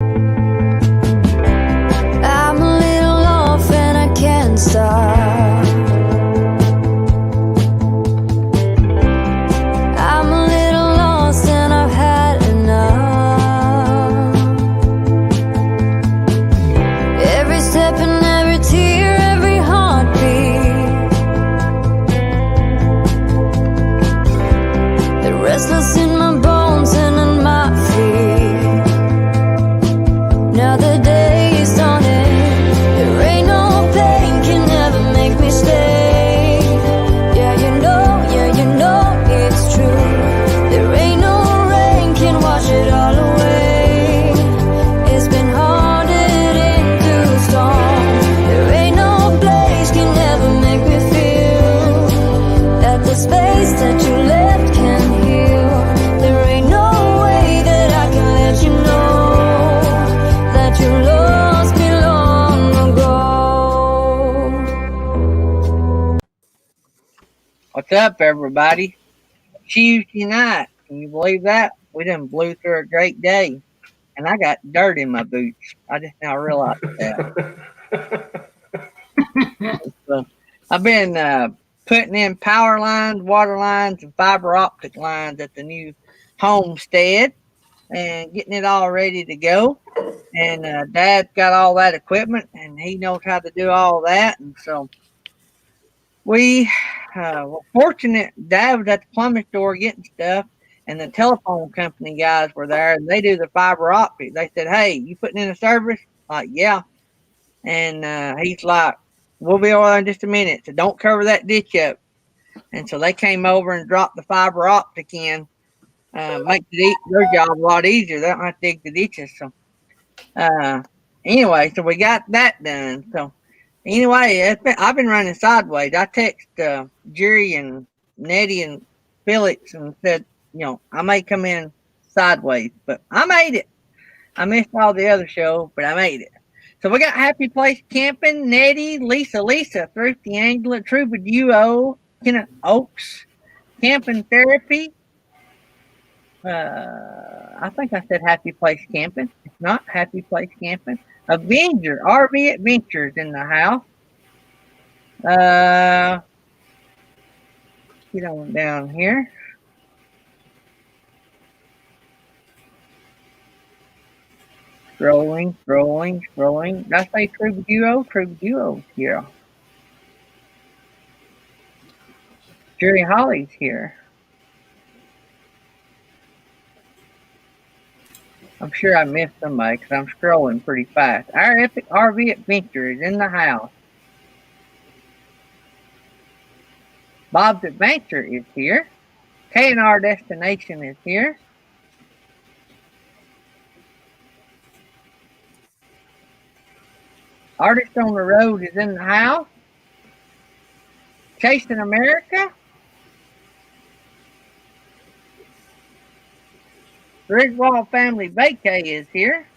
I'm a little off and I can't stop. I'm a little lost and I've had enough. Every step and every tear, every heartbeat, the restless in my bones and in my feet. Now the day is dawning. There ain't no pain can ever make me stay. Yeah, you know it's true. There ain't no rain can wash it all away. It's been haunted into the storm. There ain't no place can ever make me feel that the space that you left can heal. There ain't no way that I can let you know that you lost me long ago. What's up, everybody? Tuesday night. Can you believe that? We done blew through a great day. And I got dirt in my boots. I just now realized that. So, I've been putting in power lines, water lines, and fiber optic lines at the new homestead and getting it all ready to go. And Dad's got all that equipment, and he knows how to do all that. And so we were fortunate. Dad was at the plumbing store getting stuff, and the telephone company guys were there, and they do the fiber optic. They said, "Hey, you putting in a service?" Like, yeah. And he's like, "We'll be over there in just a minute, so don't cover that ditch up." And so they came over and dropped the fiber optic in, make their job a lot easier. They don't have to dig the ditches. So uh, anyway, so we got that done. So anyway, I've been running sideways. I text Jerry and Nettie and Felix and said, I may come in sideways, but I made it. I missed all the other shows, but I made it. So we got Happy Place Camping, Nettie, Lisa, Thrifty Angler, Trouba Duo, Kenneth Oaks, Camping Therapy. I think I said Happy Place Camping. It's not Happy Place Camping. Avenger, RV Adventures in the house. Get on down here. Scrolling. Did I say Trouba Duo? Trouba Duo's here. Jerry Holly's here. I'm sure I missed somebody because I'm scrolling pretty fast. Our Epic RV Adventure is in the house. Bob's Adventure is here. K&R Destination is here. Artist on the Road is in the house. Chasing America. Griswold Family Vacay is here.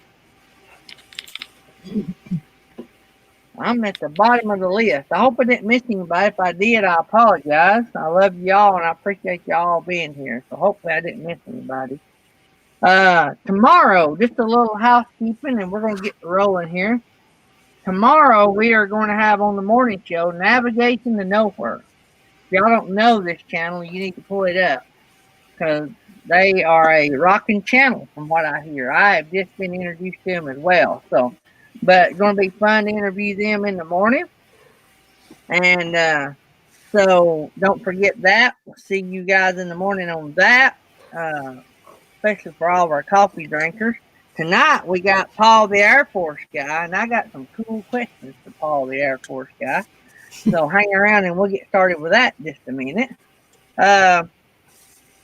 I'm at the bottom of the list. I hope I didn't miss anybody. If I did, I apologize. I love y'all and I appreciate y'all being here. So hopefully I didn't miss anybody. Tomorrow, just a little housekeeping and we're going to get rolling here. Tomorrow we are going to have on the morning show Navigation to Nowhere. If y'all don't know this channel, you need to pull it up because they are a rocking channel from what I hear. I have just been introduced to them as well. But it's going to be fun to interview them in the morning. And so don't forget that. We'll see you guys in the morning on that, especially for all of our coffee drinkers. Tonight we got Paul the Air Force guy, and I got some cool questions for Paul the Air Force guy. So hang around and we'll get started with that in just a minute.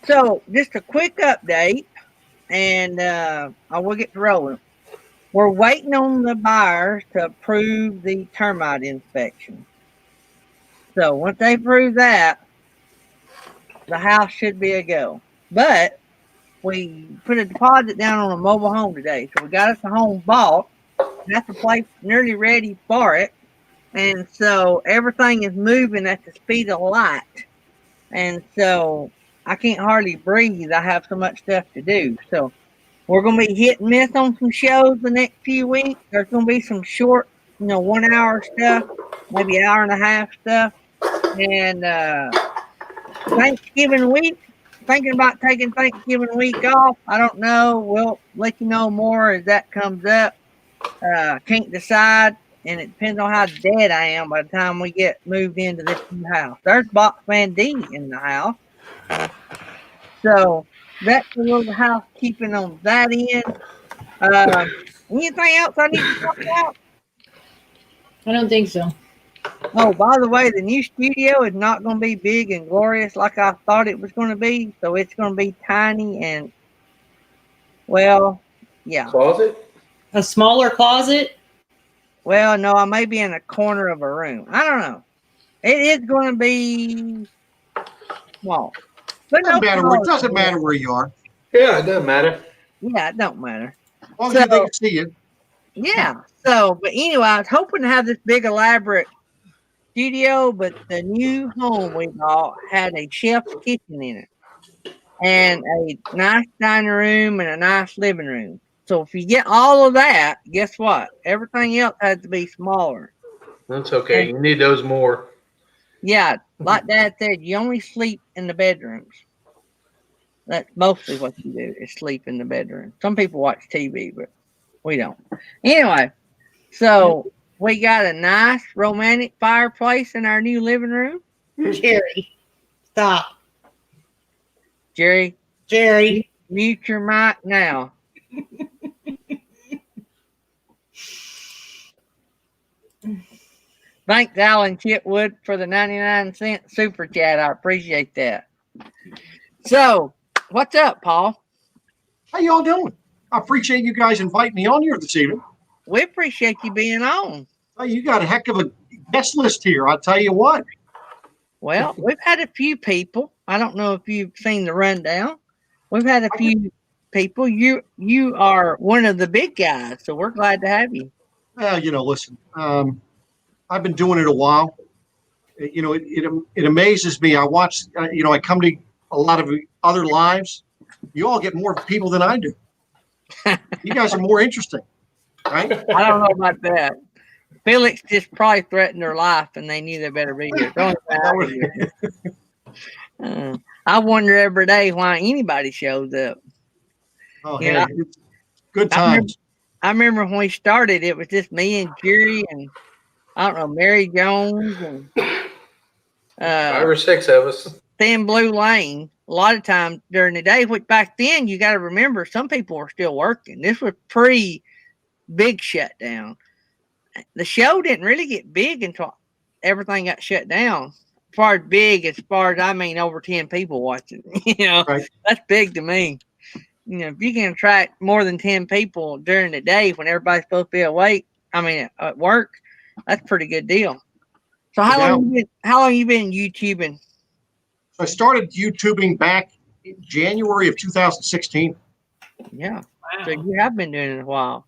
So just a quick update, and I will get rolling. We're waiting on the buyers to approve the termite inspection. So once they approve that, the house should be a go. But we put a deposit down on a mobile home today. So we got us a home bought. That's the place nearly ready for it. And so everything is moving at the speed of light. And so I can't hardly breathe. I have so much stuff to do. So We're going to be hit and miss on some shows the next few weeks. There's going to be some short, 1 hour stuff, maybe hour and a half stuff. And Thanksgiving week, thinking about taking Thanksgiving week off. I don't know. We'll let you know more as that comes up. Can't decide, and it depends on how dead I am by the time we get moved into this new house. There's Boxman D in the house. So that's a little housekeeping on that end. Anything else I need to talk about? I don't think so. Oh, by the way, the new studio is not going to be big and glorious like I thought it was going to be. So it's going to be tiny and, well, yeah. Closet? A smaller closet? Well, no, I may be in a corner of a room. I don't know. It is going to be small. But It doesn't matter where you are. Yeah, it doesn't matter. Yeah, it don't matter. As long as they can see you. Yeah. So, but anyway, I was hoping to have this big elaborate studio, but the new home we bought had a chef's kitchen in it and a nice dining room and a nice living room. So if you get all of that, guess what? Everything else has to be smaller. That's okay. You need those more. Yeah, like Dad said, you only sleep in the bedrooms. That's mostly what you do is sleep in the bedroom. Some people watch TV, but we don't. Anyway, so we got a nice romantic fireplace in our new living room. Jerry. Stop. Jerry, Jerry. mute your mic now. Thanks, Alan Chitwood, for the 99-cent super chat. I appreciate that. So, what's up, Paul? How y'all doing? I appreciate you guys inviting me on here this evening. We appreciate you being on. Oh, you got a heck of a guest list here. I'll tell you what. Well, we've had a few people. I don't know if you've seen the rundown. We've had a few people. You are one of the big guys, so we're glad to have you. Well, listen. I've been doing it a while. It amazes me. I watch. I come to a lot of other lives. You all get more people than I do. You guys are more interesting, right? I don't know about that. Felix just probably threatened their life, and they knew they better be here. I wonder every day why anybody shows up. Oh, yeah, it's good times. I remember when we started, it was just me and Jerry and I don't know, Mary Jones and 5 or 6 of us. Thin Blue Lane. A lot of times during the day, which back then you got to remember, some people were still working. This was pre-big shutdown. The show didn't really get big until everything got shut down. As far as I mean, over 10 people watching. Right. That's big to me. If you can attract more than 10 people during the day when everybody's supposed to be awake, at work, that's a pretty good deal. So how long you been YouTubing? I started YouTubing back in January of 2016. Yeah. Wow. So you have been doing it a while.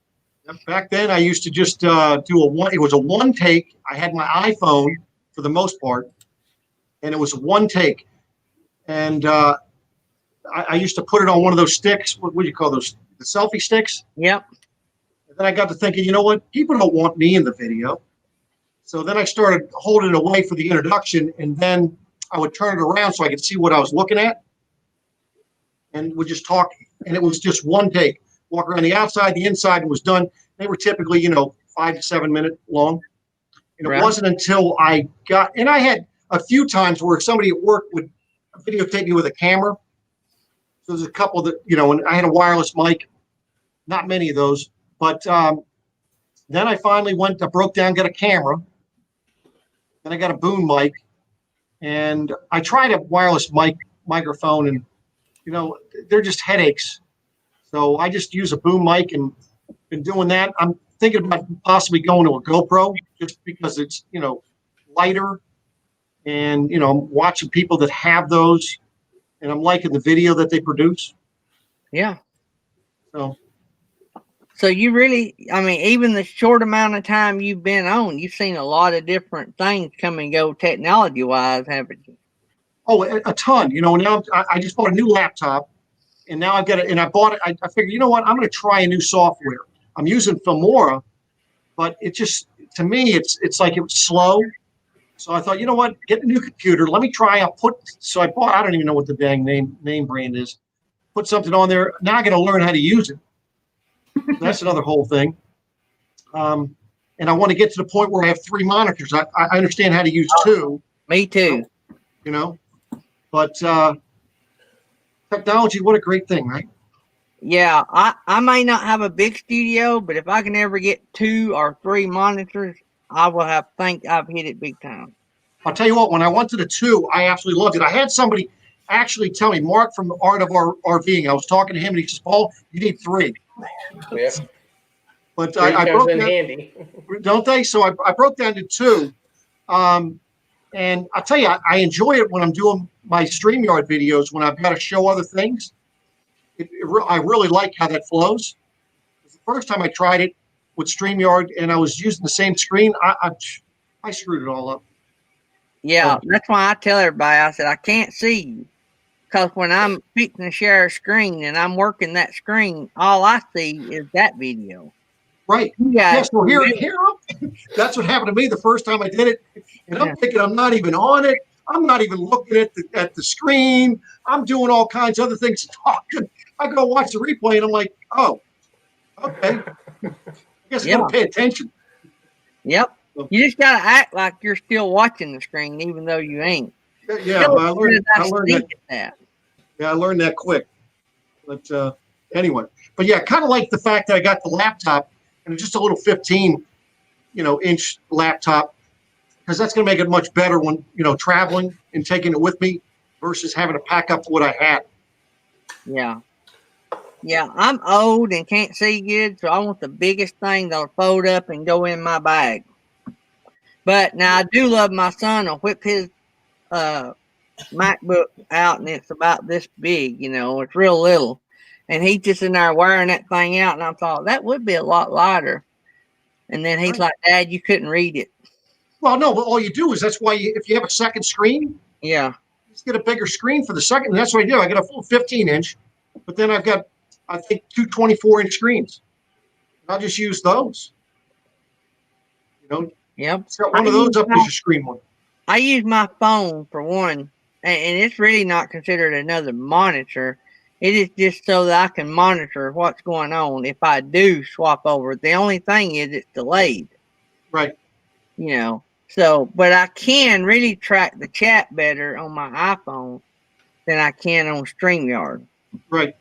Back then, I used to just do it was a one take. I had my iPhone for the most part, and it was one take. And I used to put it on one of those sticks. What do you call those? The selfie sticks? Yep. And then I got to thinking, you know what? People don't want me in the video. So then I started holding it away for the introduction, and then I would turn it around so I could see what I was looking at, and would just talk. And it was just one take. Walk around the outside, the inside, and was done. They were typically, 5 to 7 minute long. And it wasn't until I had a few times where somebody at work would videotape me with a camera. So there's a couple that, and I had a wireless mic, not many of those. But then I finally I broke down, got a camera. Then I got a boom mic. And I tried a wireless microphone, and, they're just headaches. So I just use a boom mic and been doing that. I'm thinking about possibly going to a GoPro just because it's, lighter. And, I'm watching people that have those, and I'm liking the video that they produce. Yeah. So you really, even the short amount of time you've been on, you've seen a lot of different things come and go technology-wise, haven't you? Oh, a ton. Now I just bought a new laptop, And now I've got it, and I bought it. I figured, you know what? I'm going to try a new software. I'm using Filmora, but it just, to me, it's like it was slow. So I thought, you know what? Get a new computer. Let me try. So I bought, I don't even know what the dang name brand is. Put something on there. Now I got to learn how to use it. That's another whole thing. And I want to get to the point where I have 3 monitors. I understand how to use 2. Me too. You know, but technology, what a great thing, right? Yeah, I may not have a big studio, but if I can ever get 2 or 3 monitors, I will think I've hit it big time. I'll tell you what, when I went to the 2, I absolutely loved it. I had somebody actually tell me, Mark from the Art of RVing, I was talking to him and he says, Paul, you need 3. Yeah. But Three I comes broke in down, handy. don't they? So I broke down to 2. And I'll tell you, I enjoy it when I'm doing my StreamYard videos, when I've got to show other things. I really like how that flows. The first time I tried it with StreamYard and I was using the same screen, I screwed it all up. Yeah, that's why I tell everybody, I said, I can't see you. Because when I'm fixing to share a screen and I'm working that screen, all I see is that video. Right. Yes. Well, here, that's what happened to me the first time I did it. And I'm thinking I'm not even on it. I'm not even looking at the screen. I'm doing all kinds of other things talking. I go watch the replay and I'm like, oh, okay. I guess I gotta pay attention. Yep. You just gotta act like you're still watching the screen, even though you ain't. Yeah, I learned that. Yeah, I learned that quick. But anyway, but yeah, kind of like the fact that I got the laptop and just a little 15-inch laptop, because that's going to make it much better when traveling and taking it with me versus having to pack up what I had. Yeah. Yeah, I'm old and can't see good, so I want the biggest thing that'll fold up and go in my bag. But now I do love my son. I'll whip his MacBook out, and it's about this big, it's real little. And he's just in there wearing that thing out, and I thought, that would be a lot lighter. And then he's like, Dad, you couldn't read it. Well, no, but all you do is, that's why if you have a second screen, just get a bigger screen for the second. And that's what I do. I got a full 15-inch, but then I've got, I think, 2 24-inch screens. I'll just use those. Yep. Set one of those up as your screen one. I use my phone for one, and it's really not considered another monitor. It is just so that I can monitor what's going on if I do swap over. The only thing is it's delayed. Right. So, but I can really track the chat better on my iPhone than I can on StreamYard. Right.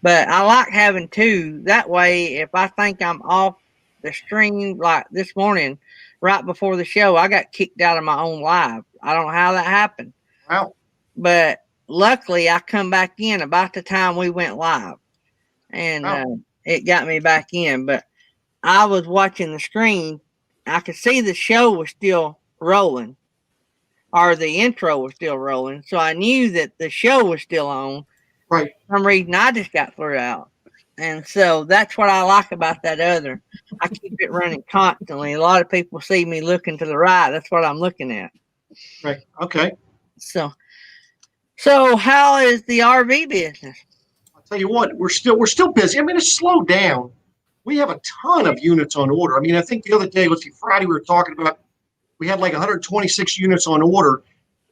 But I like having 2. That way, if I think I'm off the stream, like this morning, right before the show, I got kicked out of my own live. I don't know how that happened. Wow. But luckily, I come back in about the time we went live. And it got me back in. But I was watching the screen. I could see the show was still rolling. Or the intro was still rolling. So I knew that the show was still on. Right. For some reason, I just got thrown out. And so that's what I like about that other. I keep it running constantly. A lot of people see me looking to the right. That's what I'm looking at. Right. Okay. So how is the RV business? I'll tell you what, we're still busy. I mean, it's slowed down. We have a ton of units on order. I mean, I think the other day, Friday, we were talking about, we had like 126 units on order.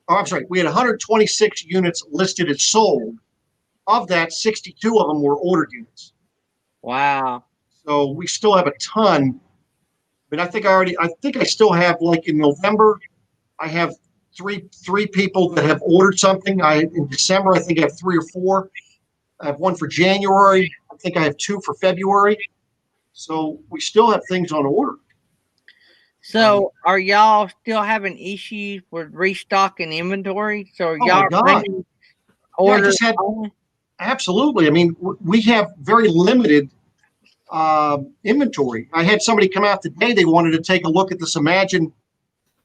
Oh, I'm sorry, we had 126 units listed as sold. Of that, 62 of them were ordered units. Wow. So we still have a ton. But I think I still have, like, in November, I have three people that have ordered something. In December, I think I have 3 or 4. I have 1 for January. I think I have 2 for February. So we still have things on order. So are y'all still having issues with restocking inventory? So are y'all bringing orders? Absolutely. I mean, we have very limited inventory. I had somebody come out today. They wanted to take a look at this Imagine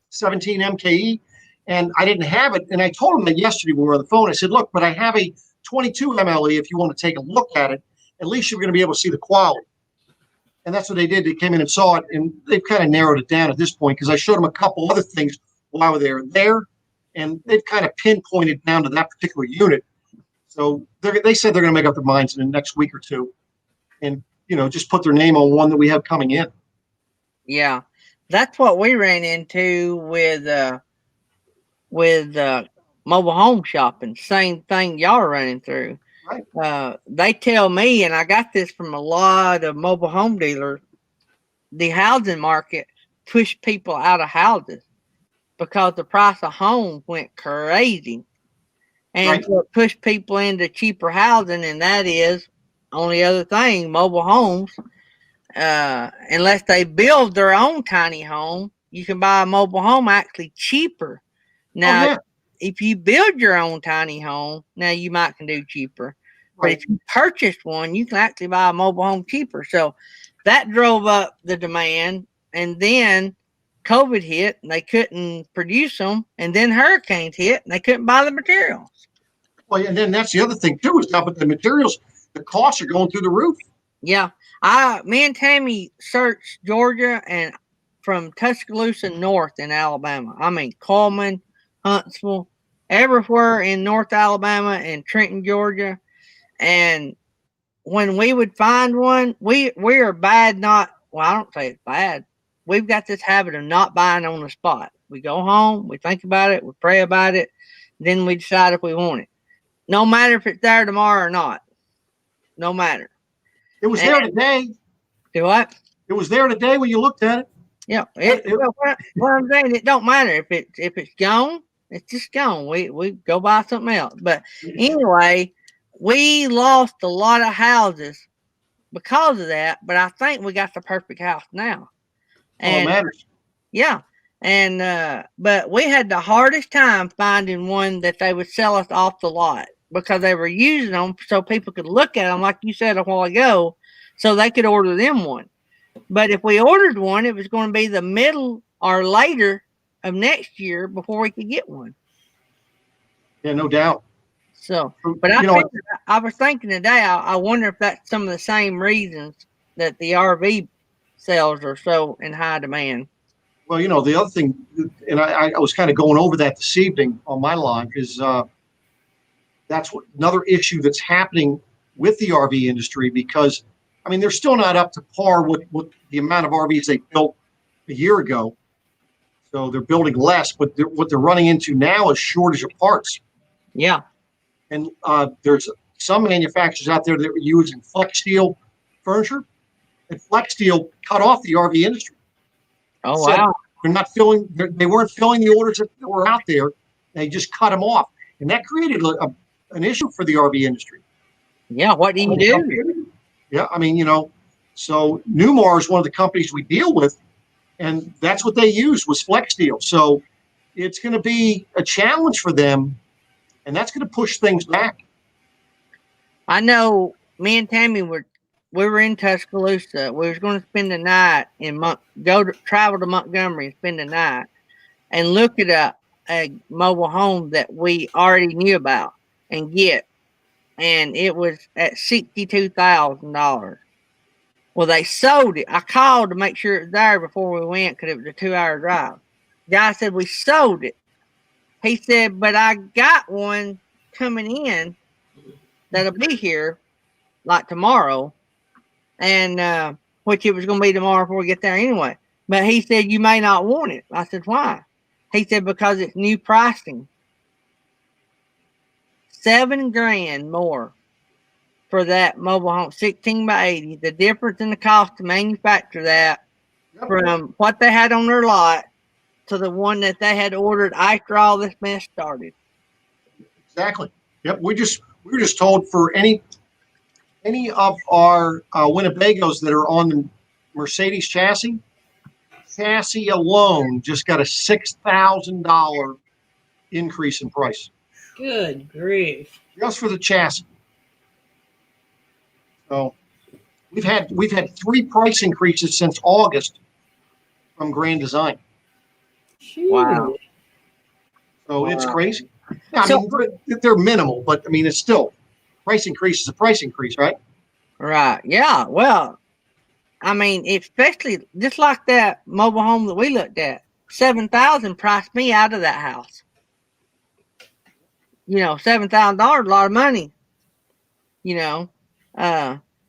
17 MKE, and I didn't have it. And I told them that yesterday when we were on the phone. I said, look, but I have a 22 MLE if you want to take a look at it. At least you're going to be able to see the quality. And that's what they did. They came in and saw it, and they've kind of narrowed it down at this point because I showed them a couple other things while they were there, and they've kind of pinpointed down to that particular unit. So they said they're going to make up their minds in the next week or two, and just put their name on one that we have coming in. Yeah, that's what we ran into with mobile home shopping. Same thing y'all are running through. Right. They tell me, and I got this from a lot of mobile home dealers, the housing market pushed people out of houses because the price of homes went crazy. And Right. so it pushed people into cheaper housing, and that is only other thing, mobile homes. Unless they build their own tiny home, you can buy a mobile home actually cheaper. Now, yeah. if you build your own tiny home, now you might can do cheaper. But Right. if you purchase one, you can actually buy a mobile home cheaper. So that drove up the demand. And then COVID hit and they couldn't produce them. And then hurricanes hit and they couldn't buy the materials. Well, and then that's the other thing too, is now, but the materials, the costs are going through the roof. Yeah. Me and Tammy searched Georgia and from Tuscaloosa north in Alabama. I mean, Coleman, Huntsville, everywhere in North Alabama and Trenton, Georgia. And when we would find one, we are bad not, well, I don't say it's bad. We've got this habit of not buying on the spot. We go home, we think about it, we pray about it, then we decide if we want it. No matter if it's there tomorrow or not. No matter. It was there today. Do what? It was there today when you looked at it. Yeah. What I'm saying, it don't matter if it's gone, it's just gone. We go buy something else. But anyway, we lost a lot of houses because of that, but I think we got the perfect house now. And all matters. Yeah. And but we had the hardest time finding one that they would sell us off the lot because they were using them so people could look at them, like you said a while ago, so they could order them one. But if we ordered one, it was going to be the middle or later of next year before we could get one. Yeah, no doubt. So, but I was thinking today, I wonder if that's some of the same reasons that the RV sales are so in high demand. Well, the other thing, and I was kind of going over that this evening on my line, because that's another issue that's happening with the RV industry, because, I mean, they're still not up to par with the amount of RVs they built a year ago. So they're building less, but what they're running into now is shortage of parts. Yeah. And there's some manufacturers out there that are using flex steel furniture, and flex steel cut off the RV industry. Oh, wow. They're not filling. They weren't filling the orders that were out there. They just cut them off, and that created an issue for the RV industry. Yeah. What do you do? Yeah, I mean, so Newmar is one of the companies we deal with, and that's what they used was flex steel. So it's going to be a challenge for them, and that's going to push things back. I know. Me and Tammy we were in Tuscaloosa. We was going to spend the night travel to Montgomery and spend the night and look at a mobile home that we already knew about and get. And it was at $62,000. Well, they sold it. I called to make sure it was there before we went because it was a 2-hour drive. The guy said we sold it. He said, but I got one coming in that'll be here like tomorrow. And which it was going to be tomorrow before we get there anyway. But he said, you may not want it. I said, why? He said, because it's new pricing. $7,000 more for that mobile home, 16 by 80. The difference in the cost to manufacture that from what they had on their lot to the one that they had ordered after all this mess started. Exactly. Yep. We were just told for any of our Winnebagos that are on the Mercedes chassis alone just got a $6,000 increase in price. Good grief. Just for the chassis. So we've had 3 price increases since August from Grand Design. Wow. So it's crazy. I mean, they're minimal, but I mean, it's still price increase is a price increase, right? Right. Yeah. Well, I mean, especially just like that mobile home that we looked at, $7,000 priced me out of that house. $7,000, a lot of money. you know.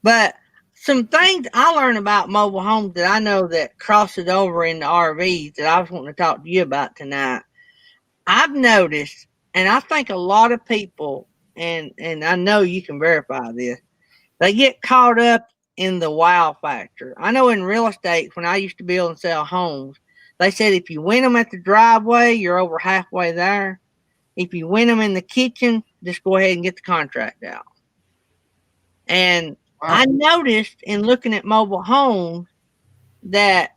But some things I learned about mobile homes that I know that crosses over into RVs that I was wanting to talk to you about tonight. I've noticed, and I think a lot of people, and I know you can verify this, they get caught up in the wow factor. I know in real estate, when I used to build and sell homes, they said if you win them at the driveway, you're over halfway there. If you win them in the kitchen, just go ahead and get the contract out. And I noticed in looking at mobile homes that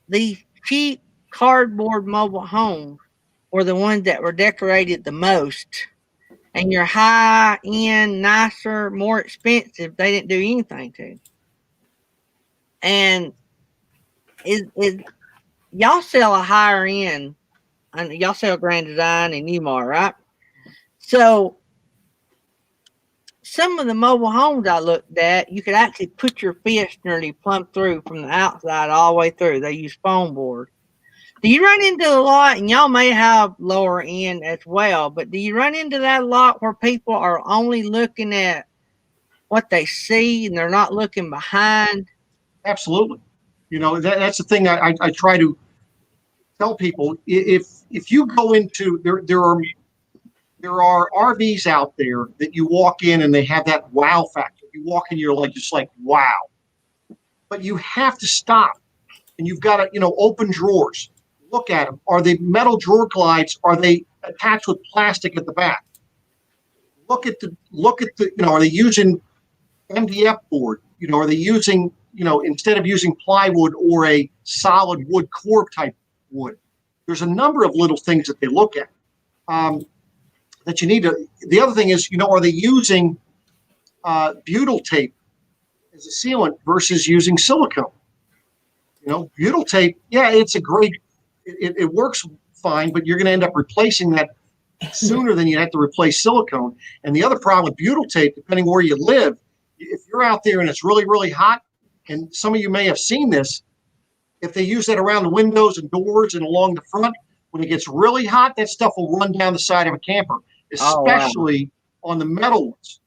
these cheap cardboard mobile homes were the ones that were decorated the most. And your high end, nicer, more expensive, they didn't do anything to. And is y'all sell a higher end, and y'all sell Grand Design and Newmar, right? So some of the mobile homes I looked at, you could actually put your fist nearly plumb through from the outside all the way through. They use foam board. Do you run into a lot, and y'all may have lower end as well, but do you run into that a lot where people are only looking at what they see and they're not looking behind? Absolutely. You know, that's the thing I try to tell people. If you go into there are RVs out there that you walk in and they have that wow factor. You walk in, you're like just like wow, but you have to stop and you've got to open drawers. Look at them. Are they metal drawer glides? Are they attached with plastic at the back? Look at the are they using MDF board? Are they using instead of using plywood or a solid wood core type wood? There's a number of little things that they look at that you need to. The other thing is, are they using butyl tape as a sealant versus using silicone? Butyl tape, yeah, it's a great. It works fine, but you're going to end up replacing that sooner than you have to replace silicone. And the other problem with butyl tape, depending where you live, if you're out there and it's really, really hot, and some of you may have seen this, if they use that around the windows and doors and along the front, when it gets really hot, that stuff will run down the side of a camper, especially on the metal ones.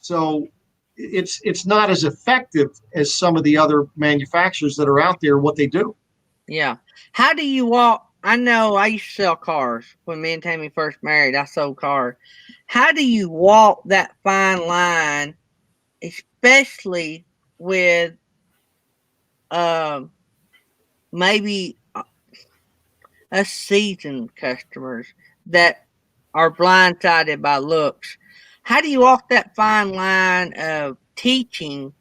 So it's not as effective as some of the other manufacturers that are out there, what they do. Yeah. How do you walk? I know I used to sell cars. When me and Tammy first married, I sold cars. How do you walk that fine line, especially with maybe us seasoned customers that are blindsided by looks? How do you walk that fine line of teaching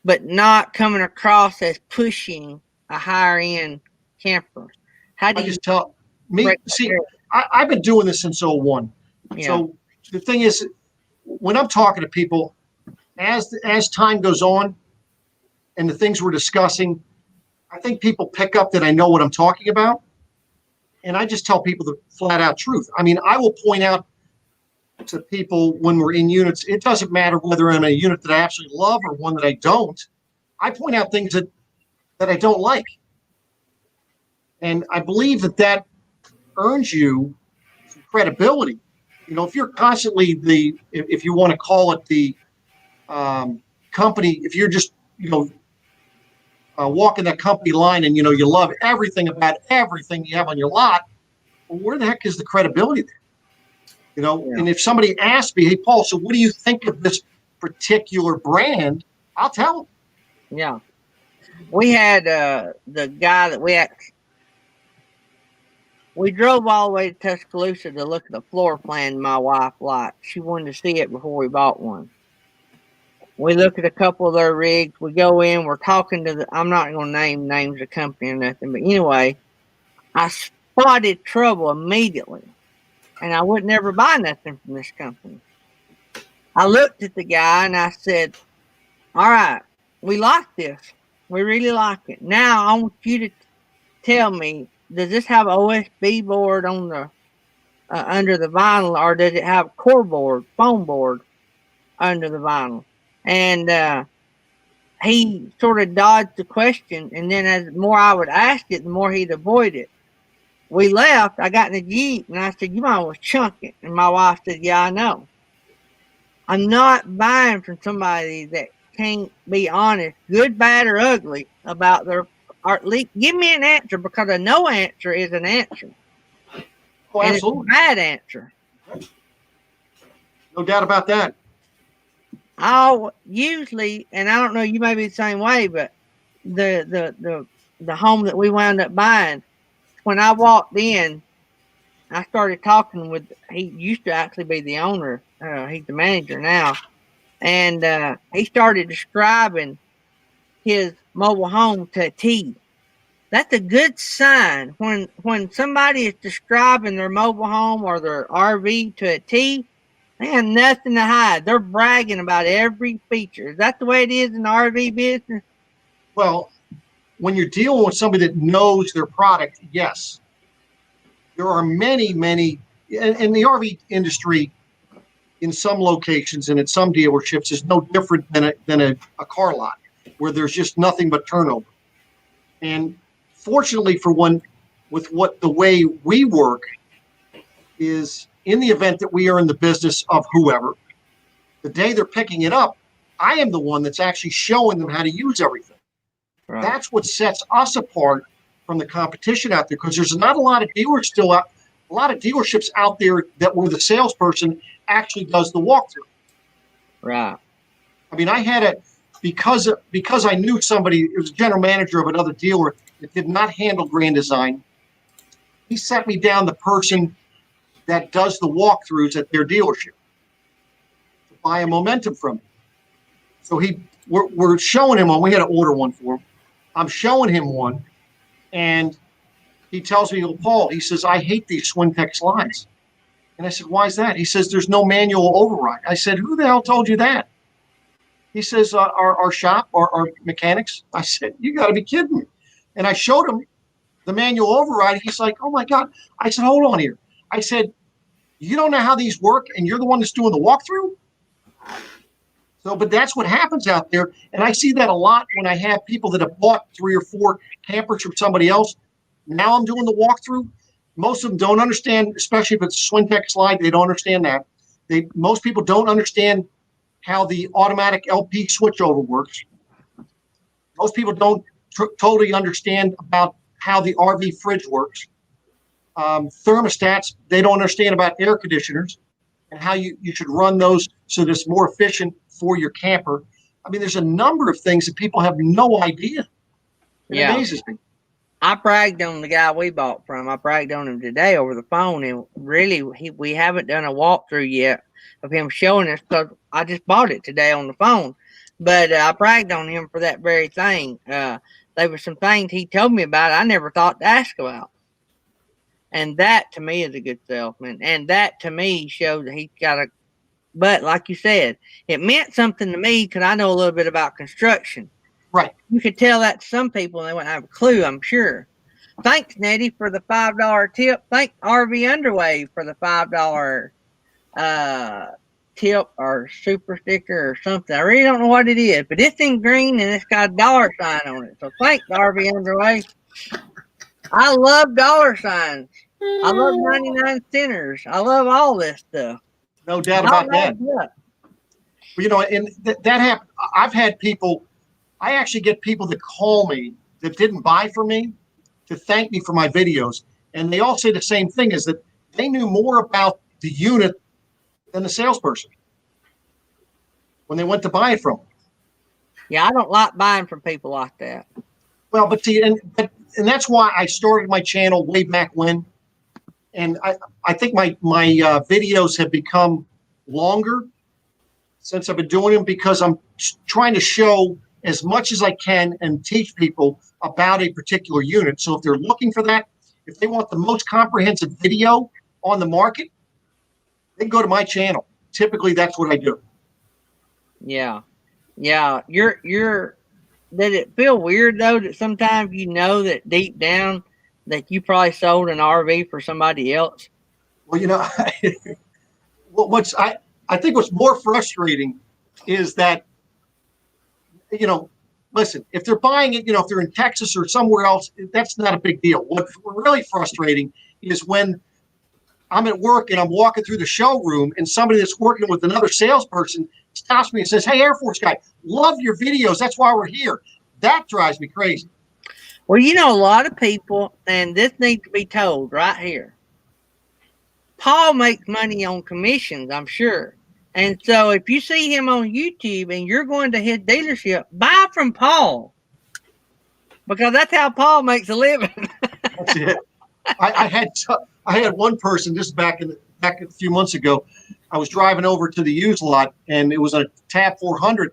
but not coming across as pushing a higher end camper? How do I you just tell me, see, I've been doing this since 01. Yeah. So the thing is, when I'm talking to people, as time goes on and the things we're discussing, I think people pick up that I know what I'm talking about. And I just tell people the flat out truth. I mean, I will point out to people when we're in units, it doesn't matter whether I'm in a unit that I absolutely love or one that I don't. I point out things that I don't like. And I believe that earns you some credibility. If you're constantly if you want to call it the company, if you're just, walking that company line and, you love everything about everything you have on your lot, well, where the heck is the credibility there? And if somebody asks me, hey, Paul, so what do you think of this particular brand? I'll tell them. Yeah. We had the guy that we drove all the way to Tuscaloosa to look at the floor plan my wife liked. She wanted to see it before we bought one. We look at a couple of their rigs. We go in. We're talking to I'm not going to name names of the company or nothing. But anyway, I spotted trouble immediately. And I would never buy nothing from this company. I looked at the guy and I said, all right, we like this. We really like it. Now I want you to tell me, does this have OSB board on the under the vinyl, or does it have core board, foam board under the vinyl? And he sort of dodged the question, and then as the more I would ask it, the more he'd avoid it. We left. I got in the Jeep, and I said, you might as well chunk it. And my wife said, yeah, I know. I'm not buying from somebody that can't be honest, good, bad, or ugly about their. Or at least give me an answer, because a no answer is an answer, Oh, and it's a absolutely. bad answer. No doubt about that. I'll usually, and I don't know, you may be the same way, but the home that we wound up buying, when I walked in, I started talking with. He used to actually be the owner. He's the manager now, and he started describing his mobile home to a T. That's a good sign when somebody is describing their mobile home or their RV to a T. They have nothing to hide. They're bragging about every feature. Is that the way it is in the RV business? Well, when you're dealing with somebody that knows their product, yes. There are many, in the RV industry, in some locations and at some dealerships, is no different than a car lot where there's just nothing but turnover. And fortunately for one, with the way we work is, in the event that we are in the business of whoever, the day they're picking it up, I am the one that's actually showing them how to use everything. Right. That's what sets us apart from the competition out there, because there's not a lot of dealerships out there that where the salesperson actually does the walkthrough. Right. I mean, I had because I knew somebody, it was a general manager of another dealer that did not handle Grand Design. He sent me down the person that does the walkthroughs at their dealership to buy a Momentum from him. So we're showing him one. We had to order one for him. I'm showing him one, and he tells me, well, Paul, he says, I hate these Swintech slides. And I said, why is that? He says, there's no manual override. I said, who the hell told you that? He says, our shop, our mechanics. I said, you got to be kidding me. And I showed him the manual override. He's like, oh, my God. I said, hold on here. I said, you don't know how these work, and you're the one that's doing the walkthrough? So, but that's what happens out there. And I see that a lot when I have people that have bought 3 or 4 campers from somebody else. Now I'm doing the walkthrough. Most of them don't understand, especially if it's a Swintech slide, they don't understand that. Most people don't understand how the automatic LP switchover works. Most people don't totally understand about how the RV fridge works. Thermostats, they don't understand about air conditioners and how you should run those so that it's more efficient for your camper. I mean, there's a number of things that people have no idea. It amazes me. I bragged on the guy we bought from. I bragged on him today over the phone, and really, we haven't done a walkthrough yet of him showing us, because I just bought it today on the phone. But I bragged on him for that very thing. There were some things he told me about I never thought to ask about. And that, to me, is a good salesman. And that, to me, shows that he's got a... But like you said, it meant something to me because I know a little bit about construction. Right. You could tell that to some people and they wouldn't have a clue, I'm sure. Thanks, Nettie, for the $5 tip. Thank RV Underway for the $5 tip or super sticker or something. I really don't know what it is, but it's in green and it's got a dollar sign on it. So thanks, RV Underway. I love dollar signs. I love 99 centers. I love all this stuff. No doubt about that. You know, and that happened. I've had people, I actually get people that call me that didn't buy from me to thank me for my videos. And they all say the same thing, is that they knew more about the unit than the salesperson when they went to buy it from them. Yeah, I don't like buying from people like that. Well, but see, and that's why I started my channel way back when. And I think my videos have become longer since I've been doing them, because I'm trying to show as much as I can and teach people about a particular unit. So if they're looking for that, if they want the most comprehensive video on the market, they can go to my channel. Typically, that's what I do. Yeah. Yeah. Did it feel weird though that sometimes you know that deep down that you probably sold an RV for somebody else? Well, you know, I think what's more frustrating is that, you know, listen, if they're buying it, you know, if they're in Texas or somewhere else, that's not a big deal. What's really frustrating is when I'm at work and I'm walking through the showroom and somebody that's working with another salesperson stops me and says, "Hey, Air Force guy, love your videos. That's why we're here." That drives me crazy. Well, you know, a lot of people, and this needs to be told right here. Paul makes money on commissions, I'm sure. And so if you see him on YouTube and you're going to his dealership, buy from Paul. Because that's how Paul makes a living. That's it. I had one person, this is back a few months ago. I was driving over to the used lot and it was a Tab 400,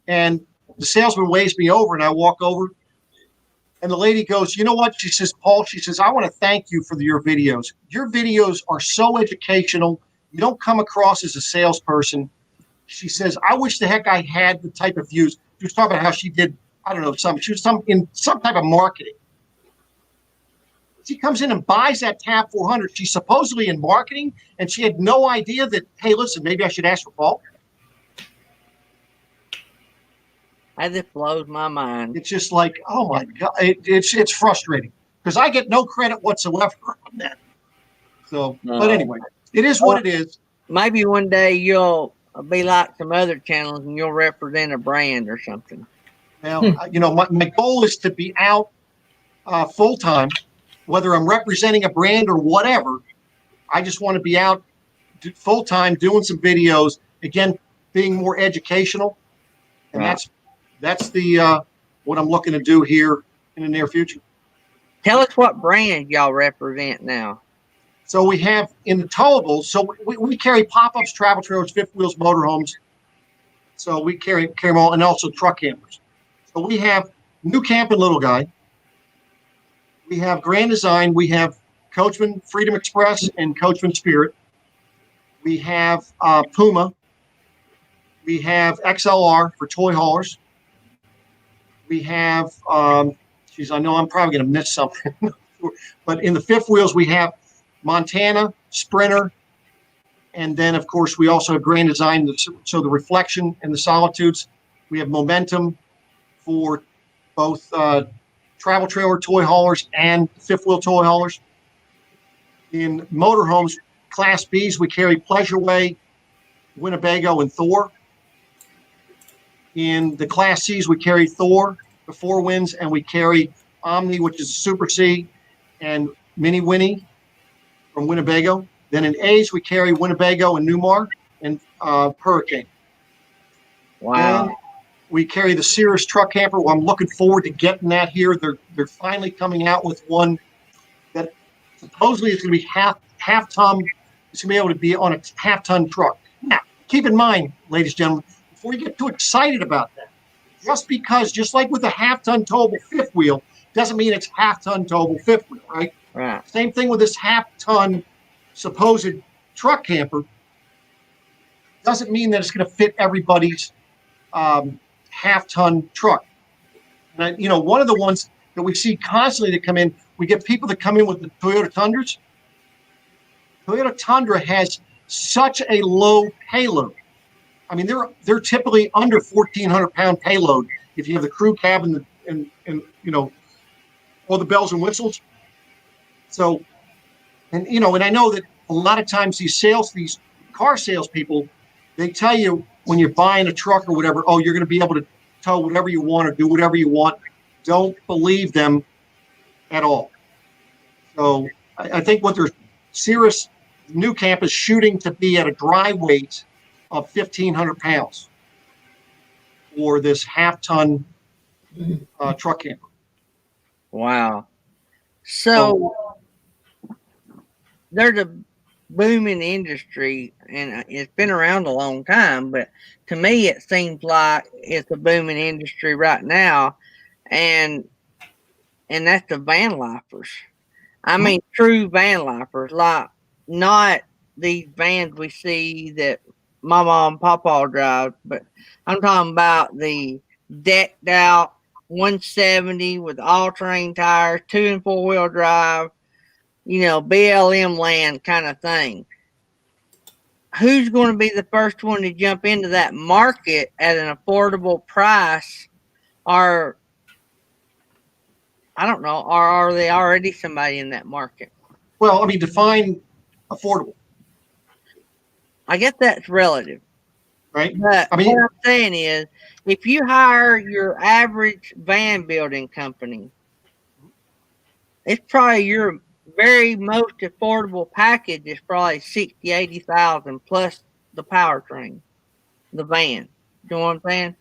and the salesman waves me over and I walk over and the lady goes, "You know what?" She says, "Paul," she says, "I want to thank you for your videos. Your videos are so educational. You don't come across as a salesperson." She says, "I wish the heck I had the type of views." She was talking about how she did, I don't know, she was in some type of marketing. She comes in and buys that Tab 400. She's supposedly in marketing, and she had no idea that, hey, listen, maybe I should ask for Paul. That just blows my mind. It's just like, oh my God, it's frustrating because I get no credit whatsoever on that. So, but anyway, it is what it is. Maybe one day you'll be like some other channels and you'll represent a brand or something. Now, my goal is to be out full time, whether I'm representing a brand or whatever. I just want to be out full time doing some videos, again, being more educational, and Right. that's the what I'm looking to do here in the near future. Tell us what brand y'all represent now. So we have in the towables, so we carry pop-ups, travel trailers, fifth wheels, motorhomes. So we carry them all, and also truck campers. So we have New Camp and Little Guy. We have Grand Design. We have Coachman Freedom Express and Coachman Spirit. We have Puma. We have XLR for toy haulers. We have, I know I'm probably going to miss something, but in the fifth wheels, we have Montana, Sprinter, and then, of course, we also have Grand Design, so the Reflection and the Solitudes. We have Momentum for both travel trailer toy haulers and fifth wheel toy haulers. In motorhomes, Class Bs, we carry Pleasureway, Winnebago, and Thor. In the Class Cs, we carry Thor, the Four Winds, and we carry Omni, which is Super C, and Mini Winnie from Winnebago. Then in A's, we carry Winnebago and Newmar and Hurricane. Wow. And we carry the Cirrus truck camper. Well, I'm looking forward to getting that here. They're finally coming out with one that supposedly is going to be half ton. It's going to be able to be on a half-ton truck. Now, keep in mind, ladies and gentlemen, before you get too excited about that, just like with a half-ton towable fifth wheel, doesn't mean it's half-ton towable fifth wheel, right? Right. Same thing with this half-ton supposed truck camper. Doesn't mean that it's going to fit everybody's half-ton truck. And one of the ones that we see constantly that come in, we get people that come in with the Toyota Tundras. Toyota Tundra has such a low payload. I mean, they're typically under 1,400 pound payload if you have the crew cab and all the bells and whistles. So, and I know that a lot of times these car salespeople, they tell you when you're buying a truck or whatever, oh, you're going to be able to tow whatever you want or do whatever you want. Don't believe them at all. So I think what their Cirrus New Camp is shooting to be at a dry weight of 1,500 pounds for this half-ton truck camper. Wow. So there's a booming industry, and it's been around a long time, but to me it seems like it's a booming industry right now, and that's the van lifers. I mean, true van lifers, like not these vans we see that Mama and Papa drive, but I'm talking about the decked out 170 with all-terrain tires, 2 and 4 wheel drive, BLM land kind of thing. Who's going to be the first one to jump into that market at an affordable price? Or, I don't know, or are they already somebody in that market? Well, I mean, define affordable, I guess that's relative. right? But I mean, what I'm saying is, if you hire your average van building company, it's probably your very most affordable package is probably 60, 80,000 plus the powertrain, the van. You know what I'm saying?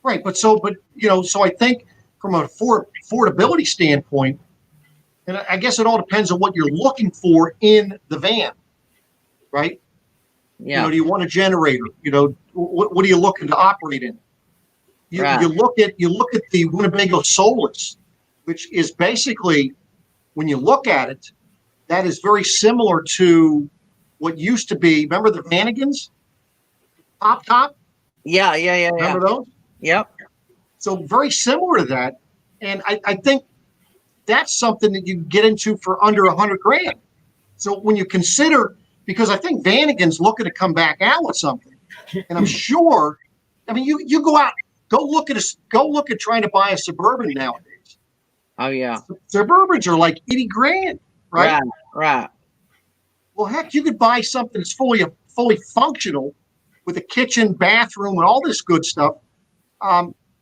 right. But so I think from an affordability standpoint, and I guess it all depends on what you're looking for in the van, right? Yeah. Do you want a generator? What are you looking to operate in? You Right. you look at the Winnebago Solus, which is basically, when you look at it, that is very similar to what used to be. Remember the Vanagons, top? Yeah. Remember those? Yep. So very similar to that, and I think that's something that you can get into for under $100,000. So when you consider, because I think Vanagon's looking to come back out with something, and I'm sure. I mean, you go out, go look at trying to buy a Suburban nowadays. Oh yeah. Suburbans are like $80,000, right? Right. Well, heck, you could buy something that's fully functional with a kitchen, bathroom, and all this good stuff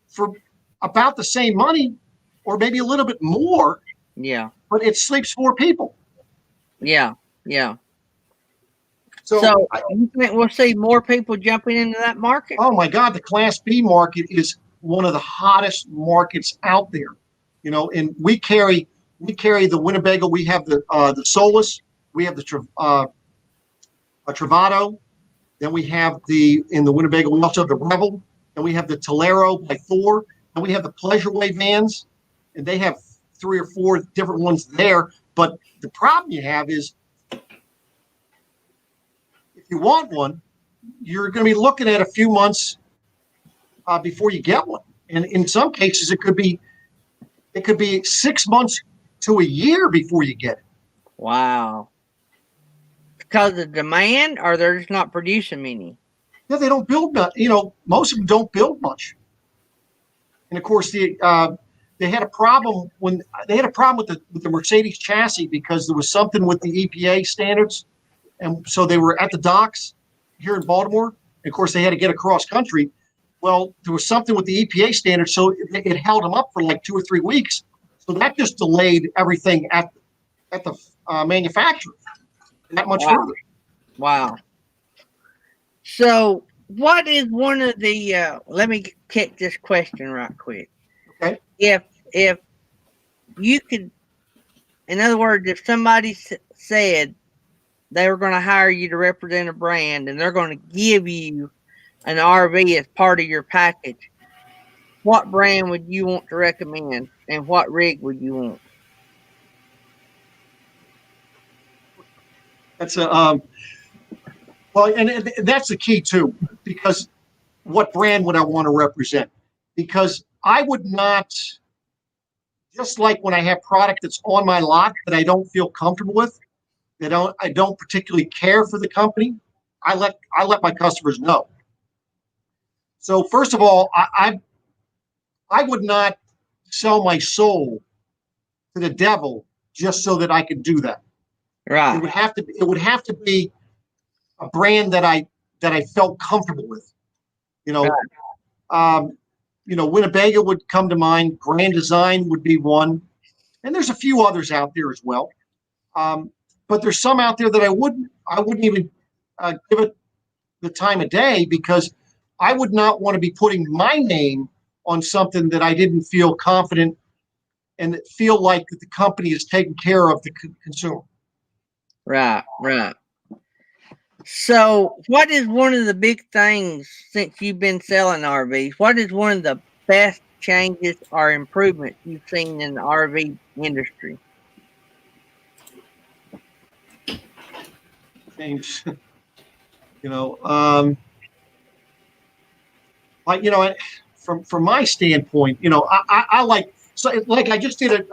for about the same money, or maybe a little bit more. Yeah. But it sleeps 4 people. Yeah. So you think we'll see more people jumping into that market? oh my God, the Class B market is one of the hottest markets out there. And we carry the Winnebago. We have the Solus. We have the Travato. Then we have in the Winnebago, we also have the Rebel. And we have the Tolero by Thor. And we have the Pleasureway vans. And they have 3 or 4 different ones there. But the problem you have is, if you want one, you're going to be looking at a few months before you get one. And in some cases, it could be 6 months to a year before you get it. Wow. Because of demand, or they're just not producing many? Yeah, they don't build much. Most of them don't build much. And of course, they had a problem with the Mercedes chassis, because there was something with the EPA standards, and so they were at the docks here in Baltimore. And of course, they had to get across country. Well, there was something with the EPA standards, so it held them up for like 2 or 3 weeks. So that just delayed everything at the manufacturer that much further. Wow. So, what is one of the? Let me kick this question right quick. Okay. If you could, in other words, if somebody said they were going to hire you to represent a brand, and they're going to give you an RV as part of your package, what brand would you want to recommend, and what rig would you want? That's and that's the key too, because what brand would I want to represent? Because I would not, just like when I have product that's on my lot that I don't feel comfortable with, I don't particularly care for the company, I let my customers know. So first of all, I would not sell my soul to the devil just so that I could do that. Right. It would have to be a brand that I felt comfortable with. Right. Winnebago would come to mind. Grand Design would be one, and there's a few others out there as well. But there's some out there that I wouldn't even give it the time of day, because I would not want to be putting my name on something that I didn't feel confident and feel like that the company is taking care of the consumer. Right. So, what is one of the big things since you've been selling RVs? What is one of the best changes or improvements you've seen in the RV industry? Things, from my standpoint, I like, so like I just did a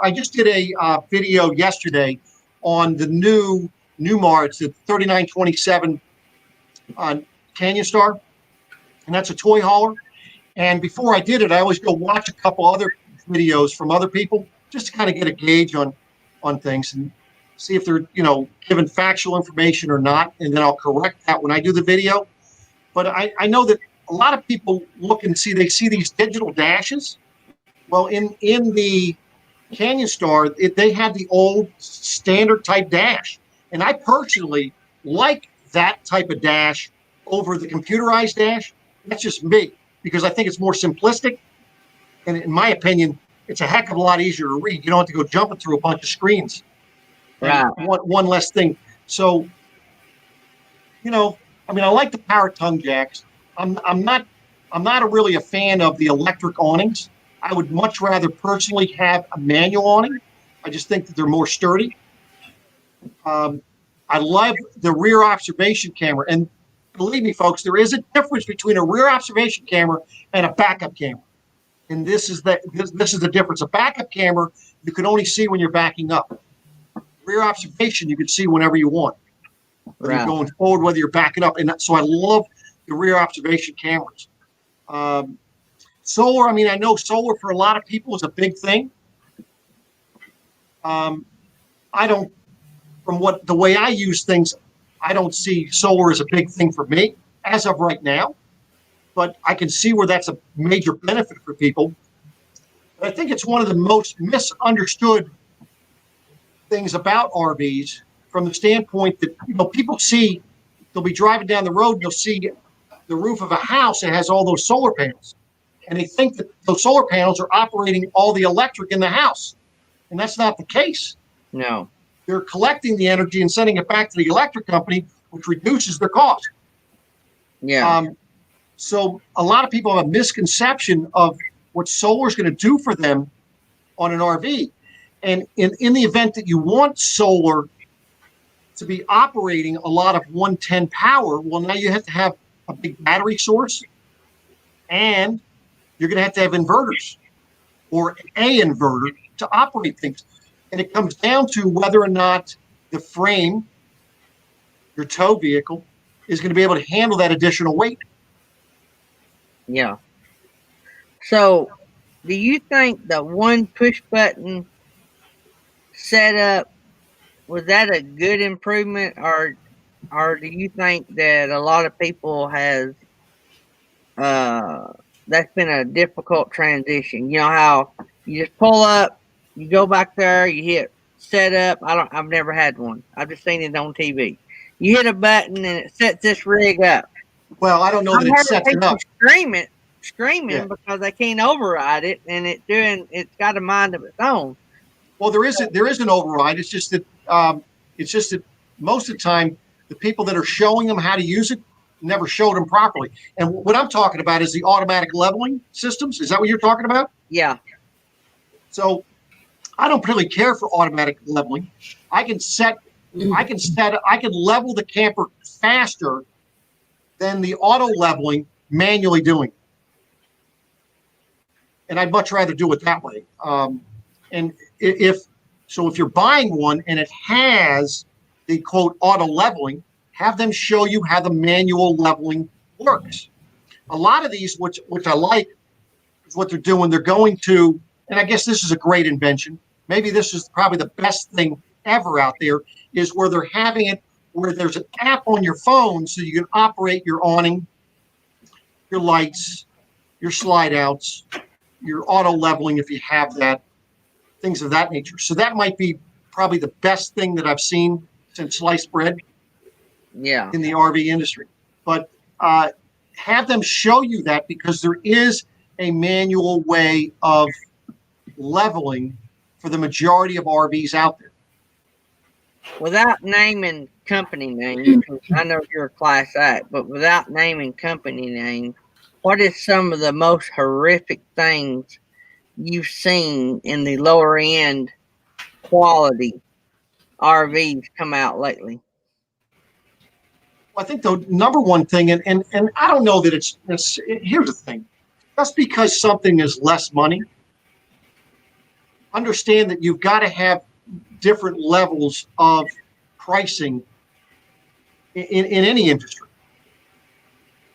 video yesterday on the new Newmar. It's the 3927 on Canyon Star, and that's a toy hauler. And before I did it, I always go watch a couple other videos from other people just to kind of get a gauge on things. And see if they're, given factual information or not, and then I'll correct that when I do the video. But I know that a lot of people look and they see these digital dashes. Well, in the Canyon Star, they had the old standard type dash. And I personally like that type of dash over the computerized dash. That's just me, because I think it's more simplistic. And in my opinion, it's a heck of a lot easier to read. You don't have to go jumping through a bunch of screens. Right. One less thing. So, I like the power tongue jacks. I'm not really a fan of the electric awnings. I would much rather personally have a manual awning. I just think that they're more sturdy. I love the rear observation camera, and believe me, folks, there is a difference between a rear observation camera and a backup camera. And this is the difference. A backup camera you can only see when you're backing up. Rear observation you can see whenever you want. Whether you're going forward, whether you're backing up. And so I love the rear observation cameras. Solar, I know solar for a lot of people is a big thing. From the way I use things, I don't see solar as a big thing for me as of right now. But I can see where that's a major benefit for people. But I think it's one of the most misunderstood things about RVs, from the standpoint that people see, they'll be driving down the road and you'll see the roof of a house that has all those solar panels, and they think that those solar panels are operating all the electric in the house, and that's not the case. No, they're collecting the energy and sending it back to the electric company, which reduces their cost. Yeah. So a lot of people have a misconception of what solar is going to do for them on an RV. And in the event that you want solar to be operating a lot of 110 power, well, now you have to have a big battery source, and you're going to have inverters or a inverter to operate things. And it comes down to whether or not the frame, your tow vehicle, is going to be able to handle that additional weight. Yeah. So, do you think the one push button setup, was that a good improvement, or do you think that a lot of people has that's been a difficult transition? You know how you just pull up, you go back there, you hit setup. I've never had one. I've just seen it on TV. You hit a button and it sets this rig up. Well, I don't know that it sets it up. Screaming because they can't override it, and it's got a mind of its own. Well, there is an override. It's just that most of the time the people that are showing them how to use it never showed them properly. And what I'm talking about is the automatic leveling systems. Is that what you're talking about? Yeah. So I don't really care for automatic leveling. I can level the camper faster than the auto leveling manually doing. And I'd much rather do it that way. And if you're buying one and it has the quote auto leveling, have them show you how the manual leveling works. A lot of these, which I like, is what they're doing. They're going to, and I guess this is a great invention. Maybe this is probably the best thing ever out there, is where they're having it where there's an app on your phone so you can operate your awning, your lights, your slide outs, your auto leveling if you have that, things of that nature. So that might be probably the best thing that I've seen since sliced bread in the RV industry. But have them show you that, because there is a manual way of leveling for the majority of RVs out there. Without naming company names, I know you're a class act, but without naming company names, what is some of the most horrific things you've seen in the lower end quality RVs come out lately? I think the number one thing, and I don't know that it's here's the thing. Just because something is less money, understand that you've got to have different levels of pricing in any industry.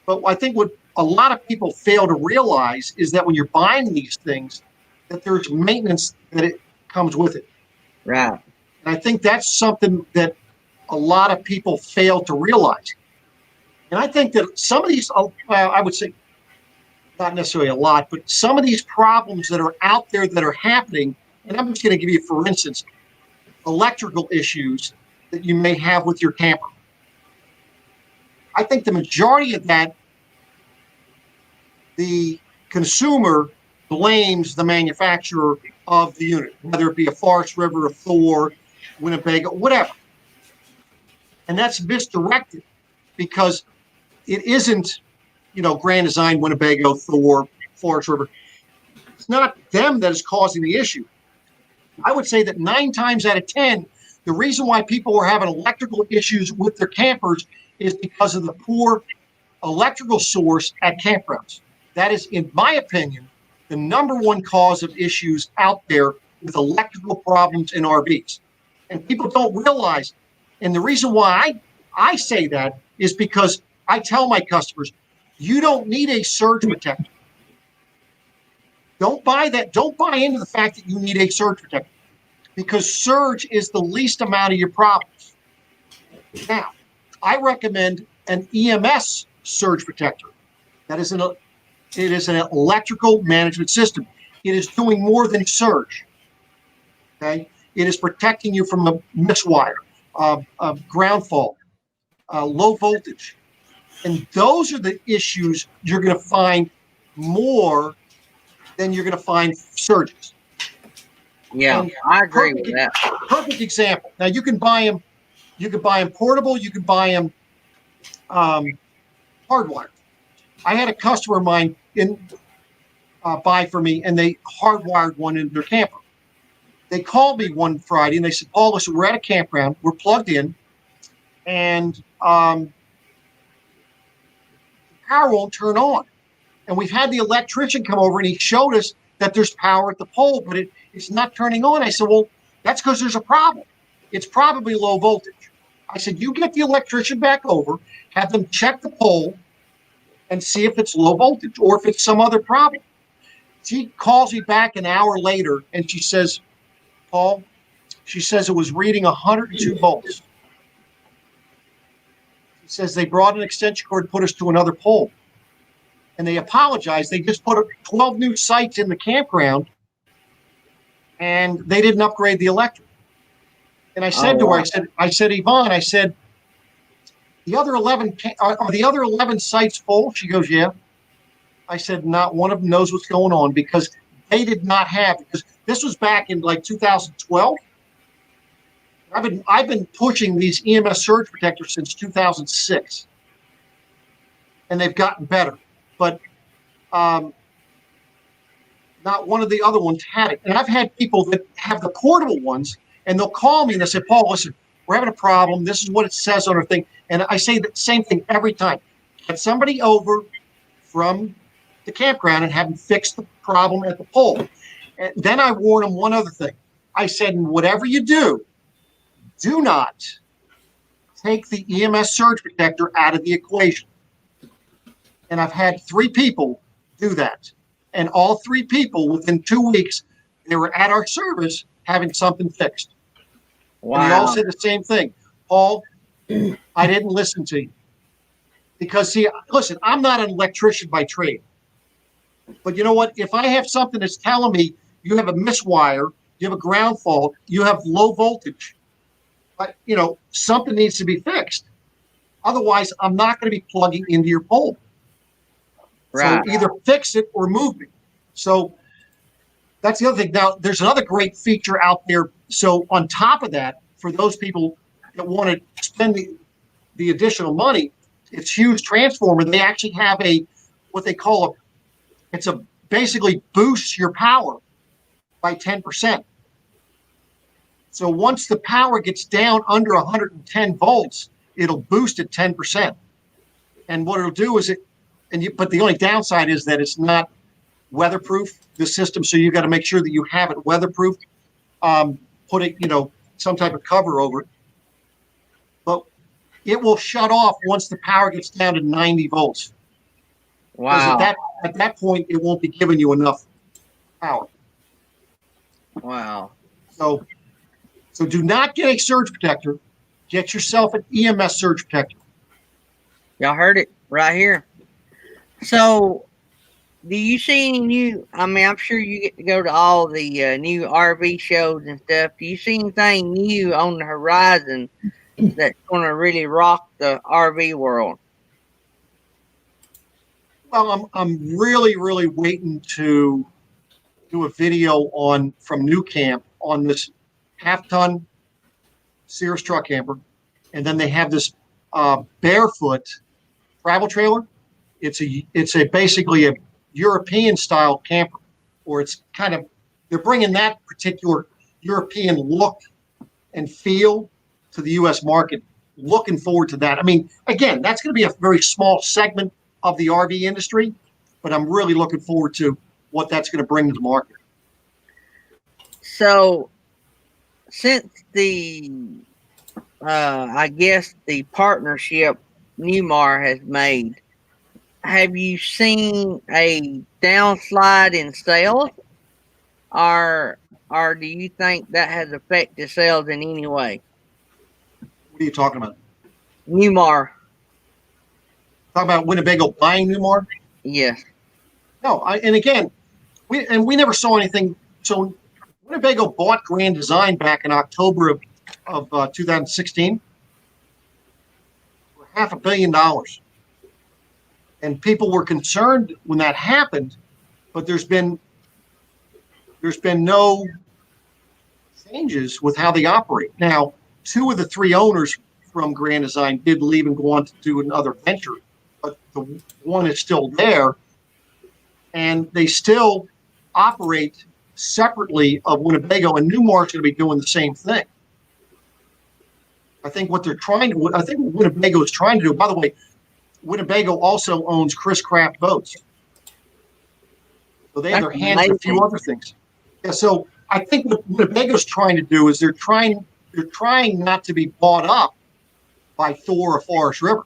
But I think what a lot of people fail to realize is that when you're buying these things, that there's maintenance that it comes with it. Right. And I think that's something that a lot of people fail to realize. And I think that some of these, well, I would say not necessarily a lot, but some of these problems that are out there that are happening, and I'm just going to give you, for instance, electrical issues that you may have with your camper. I think the majority of that, the consumer blames the manufacturer of the unit, whether it be a Forest River, a Thor, Winnebago, whatever. And that's misdirected because it isn't, Grand Design, Winnebago, Thor, Forest River. It's not them that is causing the issue. I would say that 9 times out of 10, the reason why people are having electrical issues with their campers is because of the poor electrical source at campgrounds. That is, in my opinion, the number one cause of issues out there with electrical problems in RVs. And people don't realize. And the reason why I say that is because I tell my customers, you don't need a surge protector. Don't buy that. Don't buy into the fact that you need a surge protector, because surge is the least amount of your problems. Now, I recommend an EMS surge protector. It is an electrical management system. It is doing more than surge. Okay, it is protecting you from a miswire, ground fault, low voltage. And those are the issues you're going to find more than you're going to find surges. Yeah, And I agree with that. Perfect example. Now you can buy them. You can buy them portable. You can buy them hardwired. I had a customer of mine buy for me, and they hardwired one in their camper. They called me one Friday and they said, "Paul, listen, we're at a campground. We're plugged in, and power won't turn on. And we've had the electrician come over and he showed us that there's power at the pole, but it's not turning on." I said, "Well, that's because there's a problem. It's probably low voltage." I said, "You get the electrician back over, have them check the pole and see if it's low voltage or if it's some other problem." She calls me back an hour later and she says, "Paul," she says, "it was reading 102 volts. She says they brought an extension cord and put us to another pole. And they apologized. They just put 12 new sites in the campground and they didn't upgrade the electric." And I said to her, I said, "Yvonne," I said, the other 11 are the other 11 sites full?" She goes, "Yeah." I said, "Not one of them knows what's going on, because they did not have," because this was back in like 2012. I've been pushing these EMS surge protectors since 2006, and they've gotten better. But not one of the other ones had it. And I've had people that have the portable ones, and they'll call me and they say, "Paul, listen, we're having a problem. This is what it says on our thing." And I say the same thing every time. Get somebody over from the campground and have them fix the problem at the pole. And then I warn them one other thing. I said, whatever you do not take the EMS surge protector out of the equation. And I've had 3 people do that. And all 3 people, within 2 weeks, they were at our service having something fixed. Wow. And they all said the same thing. "Paul, I didn't listen to you." Because, see, listen, I'm not an electrician by trade. But you know what? If I have something that's telling me you have a miswire, you have a ground fault, you have low voltage, but, something needs to be fixed. Otherwise, I'm not going to be plugging into your pole. Right. So either fix it or move me. So that's the other thing. Now, there's another great feature out there. So on top of that, for those people that want to spend the additional money, it's huge transformer. They actually have what they call basically boosts your power by 10%. So once the power gets down under 110 volts, it'll boost it 10%. And what it'll do is but the only downside is that it's not weatherproof, the system. So you got to make sure that you have it weatherproof. Put it, some type of cover over it. But it will shut off once the power gets down to 90 volts. Wow. Because at that point, it won't be giving you enough power. Wow. So So do not get a surge protector. Get yourself an EMS surge protector. Y'all heard it right here. So, do you see any new? I mean, I'm sure you get to go to all the new RV shows and stuff. Do you see anything new on the horizon that's going to really rock the RV world? Well, I'm really waiting to do a video from New Camp on this half-ton Sears truck camper, and then they have this Barefoot travel trailer. It's basically a European style camper, or it's kind of, they're bringing that particular European look and feel to the U.S. market. Looking forward to that. I mean, again, that's going to be a very small segment of the RV industry, but I'm really looking forward to what that's going to bring to the market. So, since I guess the partnership Newmar has made, have you seen a downslide in sales, or do you think that has affected sales in any way? What are you talking about? Newmar. Talking about Winnebago buying Newmar? Yes. No, and again, we never saw anything. So Winnebago bought Grand Design back in October of 2016 for $500 million. And people were concerned when that happened, but there's been no changes with how they operate. Now, 2 of the 3 owners from Grand Design did leave and go on to do another venture, but the one is still there, and they still operate separately of Winnebago, and Newmar's going to be doing the same thing. I think what Winnebago is trying to do, by the way, Winnebago also owns Chris Craft Boats. So they have their hands in a few other things. Yeah, so I think what Winnebago's trying to do is they're trying not to be bought up by Thor or Forest River.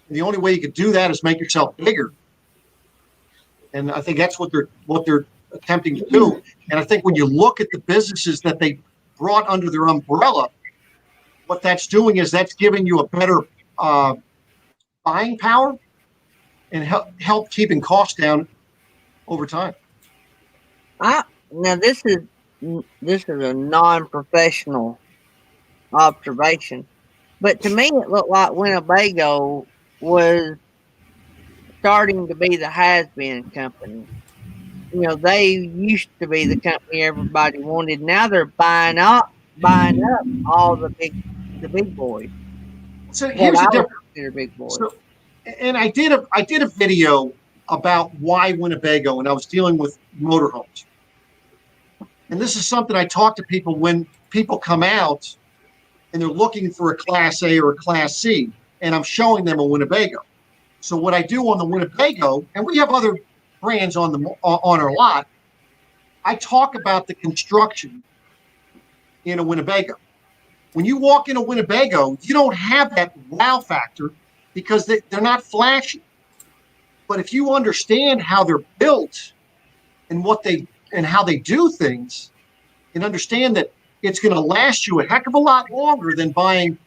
And the only way you could do that is make yourself bigger. And I think that's what they're attempting to do. And I think when you look at the businesses that they brought under their umbrella, what that's doing is that's giving you a better buying power and help keeping costs down over time. Now this is a non-professional observation, but to me it looked like Winnebago was starting to be the has-been company. You know, they used to be the company everybody wanted. Now they're buying up all the big boys. So here's the difference. Big boys. So, and I did a video about why Winnebago, and I was dealing with motorhomes. And this is something I talk to people when people come out and they're looking for a Class A or a Class C, and I'm showing them a Winnebago. So what I do on the Winnebago, and we have other brands on our lot, I talk about the construction in a Winnebago. When you walk in a Winnebago, you don't have that wow factor because they're not flashy. But if you understand how they're built and how they do things, and understand that it's going to last you a heck of a lot longer than buying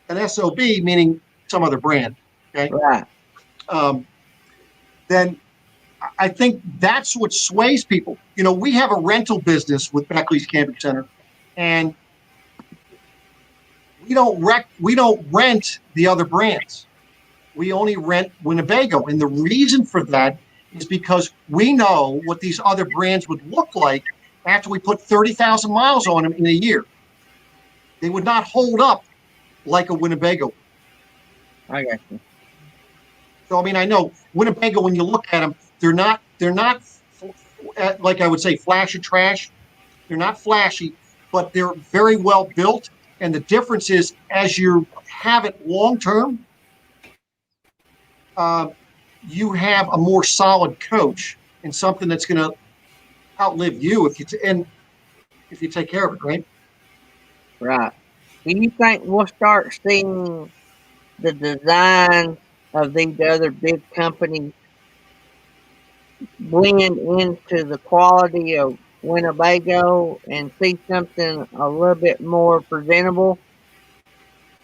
an SOB, meaning some other brand. Okay. Right. Then I think that's what sways people. You know, we have a rental business with Beckley's Camping Center, and we don't rent the other brands. We only rent Winnebago. And the reason for that is because we know what these other brands would look like after we put 30,000 miles on them in a year. They would not hold up like a Winnebago. I got you. So, I mean, I know Winnebago, when you look at them, they're not like I would say flash and trash. They're not flashy, but they're very well built. And the difference is, as you have it long term, you have a more solid coach and something that's going to outlive you if you take care of it, right? Right. Do you think we'll start seeing the design of these other big companies blend into the quality of Winnebago and see something a little bit more presentable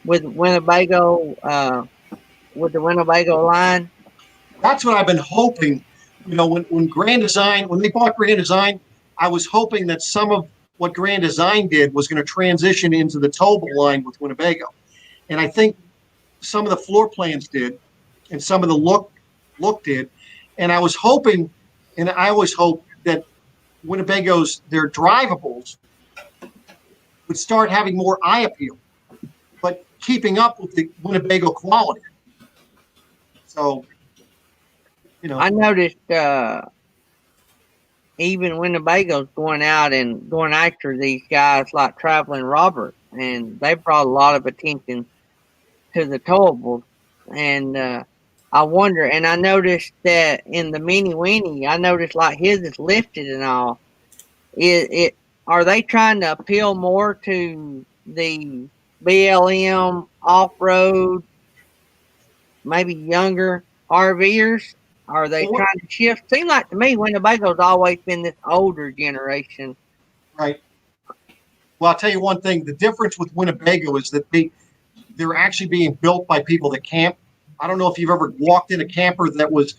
with with the Winnebago line. That's what I've been hoping. You know, when Grand Design, when they bought Grand Design, I was hoping that some of what Grand Design did was going to transition into the towable line with Winnebago. And I think some of the floor plans did, and some of the look did. And I was hoping, and I always hope that Winnebago's, their drivables would start having more eye appeal, but keeping up with the Winnebago quality. So, you know, I noticed even Winnebago's going out and going after these guys like Traveling Robert, and they brought a lot of attention to the towables. And I wonder, and I noticed that in the Mini Weenie, I noticed like his is lifted and all. It are they trying to appeal more to the BLM off road, maybe younger RVers? Are they Well, trying to shift? Seems like to me Winnebago's always been this older generation. right. Well, I'll tell you one thing. The difference with Winnebago is that they're actually being built by people that camp. I don't know if you've ever walked in a camper that was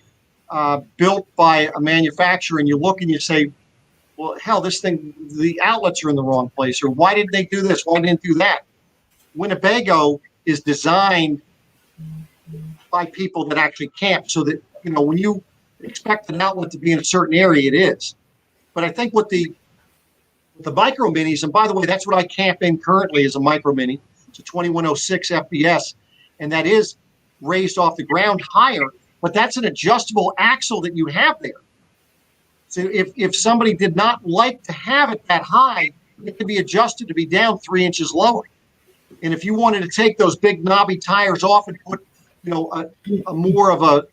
built by a manufacturer, and you look and you say, well, hell, this thing, the outlets are in the wrong place, or why didn't they do this? Why didn't they do that? Winnebago is designed by people that actually camp, so that, you know, when you expect an outlet to be in a certain area, it is. But I think with the micro minis, and by the way, that's what I camp in currently, is a micro mini. It's a 2106 FBS, and that is raised off the ground higher, but that's an adjustable axle that you have there. So if somebody did not like to have it that high, it can be adjusted to be down 3 inches lower. And if you wanted to take those big knobby tires off and put, you know, a more of a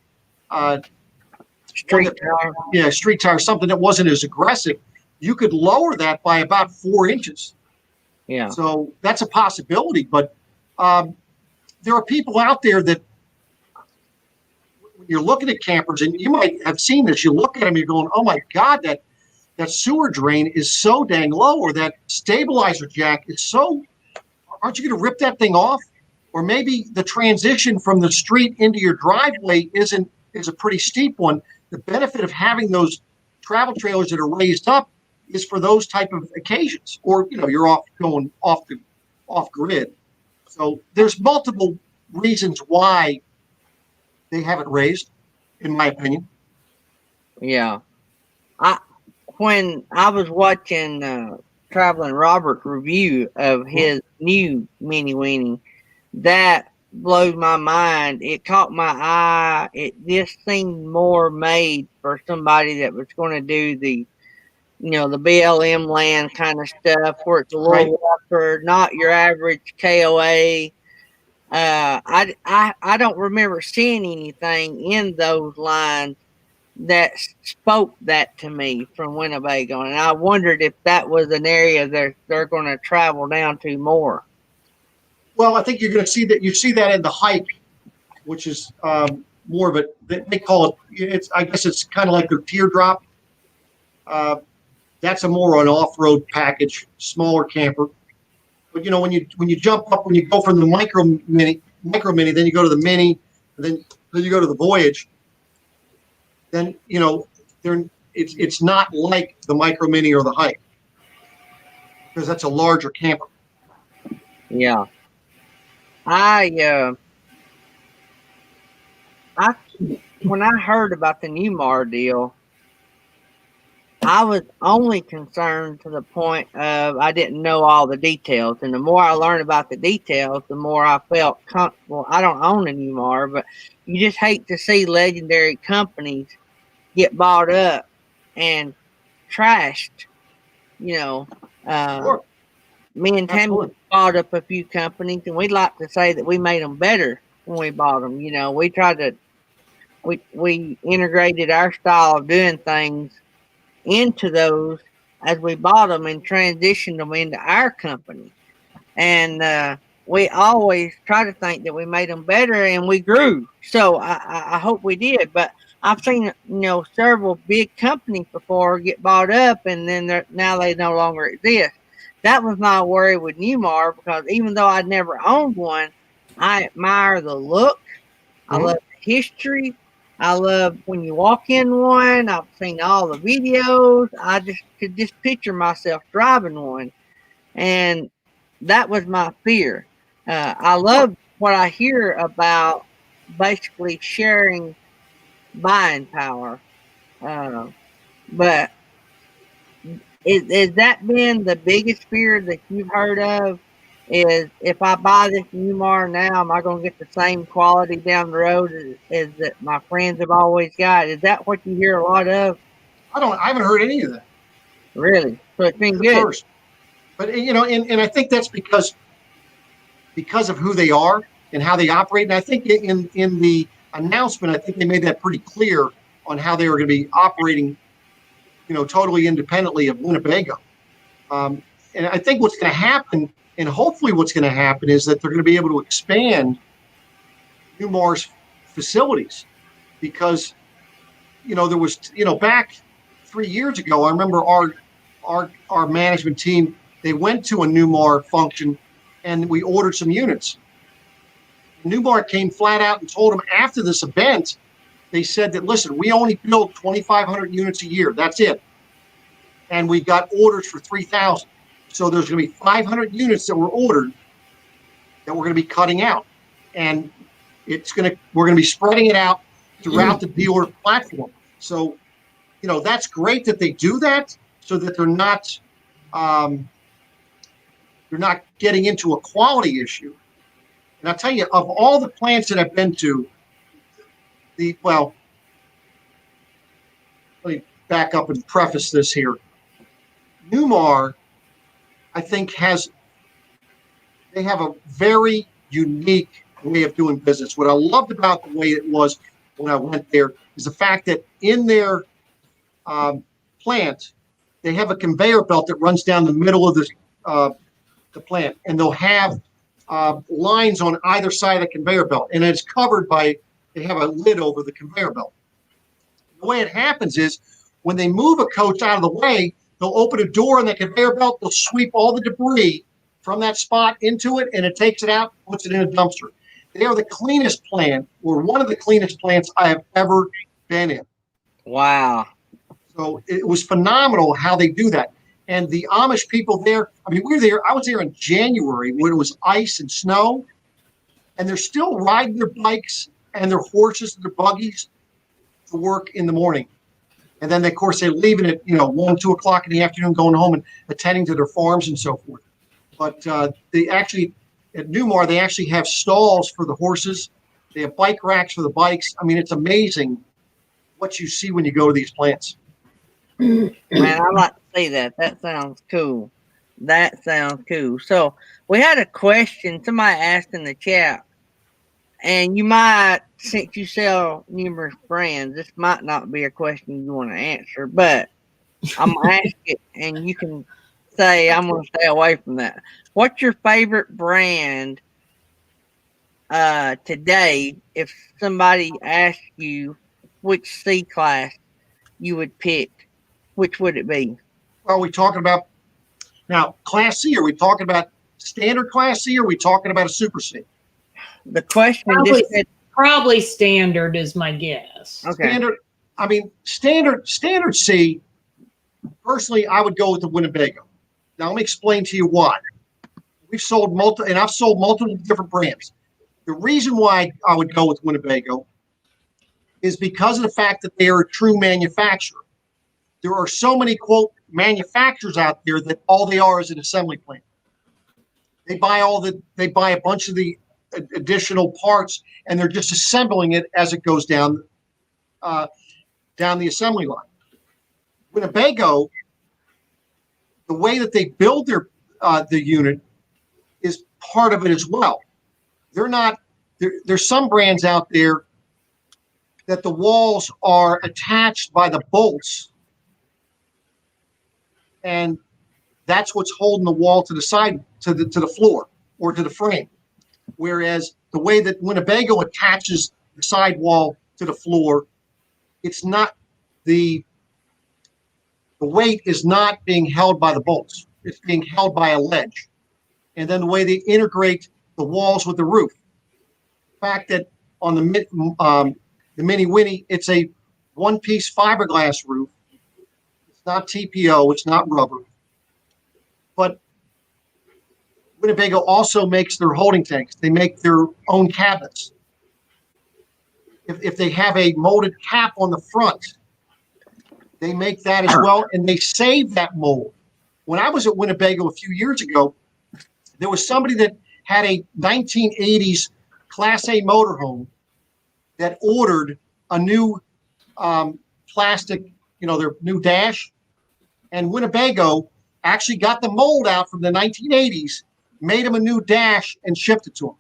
Street tire. Yeah, street tire, something that wasn't as aggressive, you could lower that by about 4 inches. Yeah. So that's a possibility. But there are people out there that, when you're looking at campers, and you might have seen this, you look at them, you're going, oh my God, that sewer drain is so dang low, or that stabilizer jack is so, aren't you going to rip that thing off? Or maybe the transition from the street into your driveway is a pretty steep one. The benefit of having those travel trailers that are raised up is for those type of occasions, or, you know, you're going off grid. So there's multiple reasons why they have it raised, in my opinion. Yeah. When I was watching Traveling Robert's review of his new Mini Weenie, that blows my mind. It caught my eye. It just seemed more made for somebody that was going to do the, you know, the BLM land kind of stuff, where it's a little Right. rougher, not your average KOA. I don't remember seeing anything in those lines that spoke that to me from Winnebago, and I wondered if that was an area they're going to travel down to more. Well, I think you're going to see that. You see that in the hike, which is more of a, they call it, I guess it's kind of like their teardrop. That's a more an off-road package, smaller camper. But, you know, when you jump up, when you go from the micro mini, then you go to the mini, and then you go to the Voyage. Then, you know, it's not like the micro mini or the hike, because that's a larger camper. Yeah. When I heard about the Newmar deal, I was only concerned to the point of I didn't know all the details. And the more I learned about the details, the more I felt comfortable. I don't own a Newmar, but you just hate to see legendary companies get bought up and trashed. You know, Sure. me and Tammy Absolutely. bought up a few companies, and we'd like to say that we made them better when we bought them. You know, we tried to, we integrated our style of doing things into those as we bought them and transitioned them into our company. And we always try to think that we made them better, and we grew. So I hope we did. But I've seen several big companies before get bought up, and then now they no longer exist. That was my worry with Newmar, because even though I'd never owned one, I admire the look. I love the history. I love when you walk in one. I've seen all the videos. I just could just picture myself driving one, and that was my fear. I love what I hear about basically sharing buying power. But is that been the biggest fear that you've heard of? Is if I buy this Newmar now, am I going to get the same quality down the road as that my friends have always got? Is that what you hear a lot of? I haven't heard any of that. Really? So it's been The good. first, but and I think that's because of who they are and how they operate. And I think in the announcement, I think they made that pretty clear on how they were going to be operating, totally independently of Winnebago. And I think what's going to happen, and hopefully what's going to happen, is that they're going to be able to expand Newmar's facilities, because there was back 3 years ago, I remember our management team, they went to a Newmar function and we ordered some units. Newmar came flat out and told them after this event, they said that, listen, we only build 2,500 units a year. That's it. And we got orders for 3,000. So there's going to be 500 units that were ordered that we're going to be cutting out. And we're going to be spreading it out throughout the dealer platform. So, that's great that they do that, so that they're not getting into a quality issue. And I'll tell you, of all the plants that I've been to, let me back up and preface this here. Newmar, I think, they have a very unique way of doing business. What I loved about the way it was when I went there is the fact that in their plant, they have a conveyor belt that runs down the middle of the plant, and they'll have lines on either side of the conveyor belt, and it's covered they have a lid over the conveyor belt. The way it happens is when they move a coach out of the way, they'll open a door in the conveyor belt, they'll sweep all the debris from that spot into it, and it takes it out, puts it in a dumpster. They are the cleanest plant, or one of the cleanest plants I have ever been in. Wow. So it was phenomenal how they do that. And the Amish people there, I was there in January when it was ice and snow, and they're still riding their bikes and their horses and their buggies to work in the morning. And then, of course, they're leaving at 1, 2 o'clock in the afternoon, going home and attending to their farms and so forth. But they actually, at Newmar, they actually have stalls for the horses. They have bike racks for the bikes. I mean, it's amazing what you see when you go to these plants. Man, I like to see that. That sounds cool. So we had a question somebody asked in the chat, and you might, since you sell numerous brands, this might not be a question you want to answer, but I'm going to ask it, and you can say I'm going to stay away from that. What's your favorite brand today? If somebody asked you which C class you would pick, which would it be? Well, are we talking about now Class C? Are we talking about standard Class C? Or are we talking about a Super C? The question probably standard is my guess. Okay. Standard C. Personally, I would go with the Winnebago. Now, let me explain to you why. I've sold multiple different brands. The reason why I would go with Winnebago is because of the fact that they are a true manufacturer. There are so many, quote, manufacturers out there that all they are is an assembly plant. They buy a bunch of the additional parts, and they're just assembling it as it goes down the assembly line. Winnebago, the way that they build the unit is part of it as well. There's some brands out there that the walls are attached by the bolts, and that's what's holding the wall to the side, to the floor or to the frame. Whereas the way that Winnebago attaches the sidewall to the floor it's not the weight is not being held by the bolts. It's being held by a ledge. And then the way they integrate the walls with the roof. The fact that on the Mini Winnie, it's a one-piece fiberglass roof. It's not TPO. It's not rubber. But Winnebago also makes their holding tanks. They make their own cabinets. If they have a molded cap on the front, they make that as well, and they save that mold. When I was at Winnebago a few years ago, there was somebody that had a 1980s Class A motorhome that ordered a new plastic, their new dash, and Winnebago actually got the mold out from the 1980s, made him a new dash, and shipped it to him.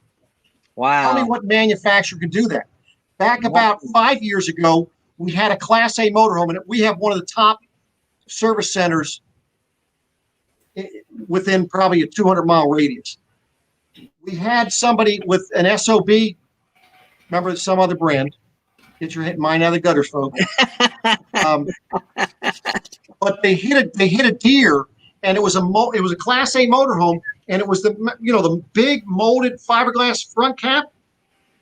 Wow. Tell me what manufacturer could do that. Back about 5 years ago, we had a Class A motorhome, and we have one of the top service centers within probably a 200-mile radius. We had somebody with an SOB, remember some other brand. Get your mind out of the gutters, folks. But they hit a deer, and it was a Class A motorhome, and it was the big molded fiberglass front cap.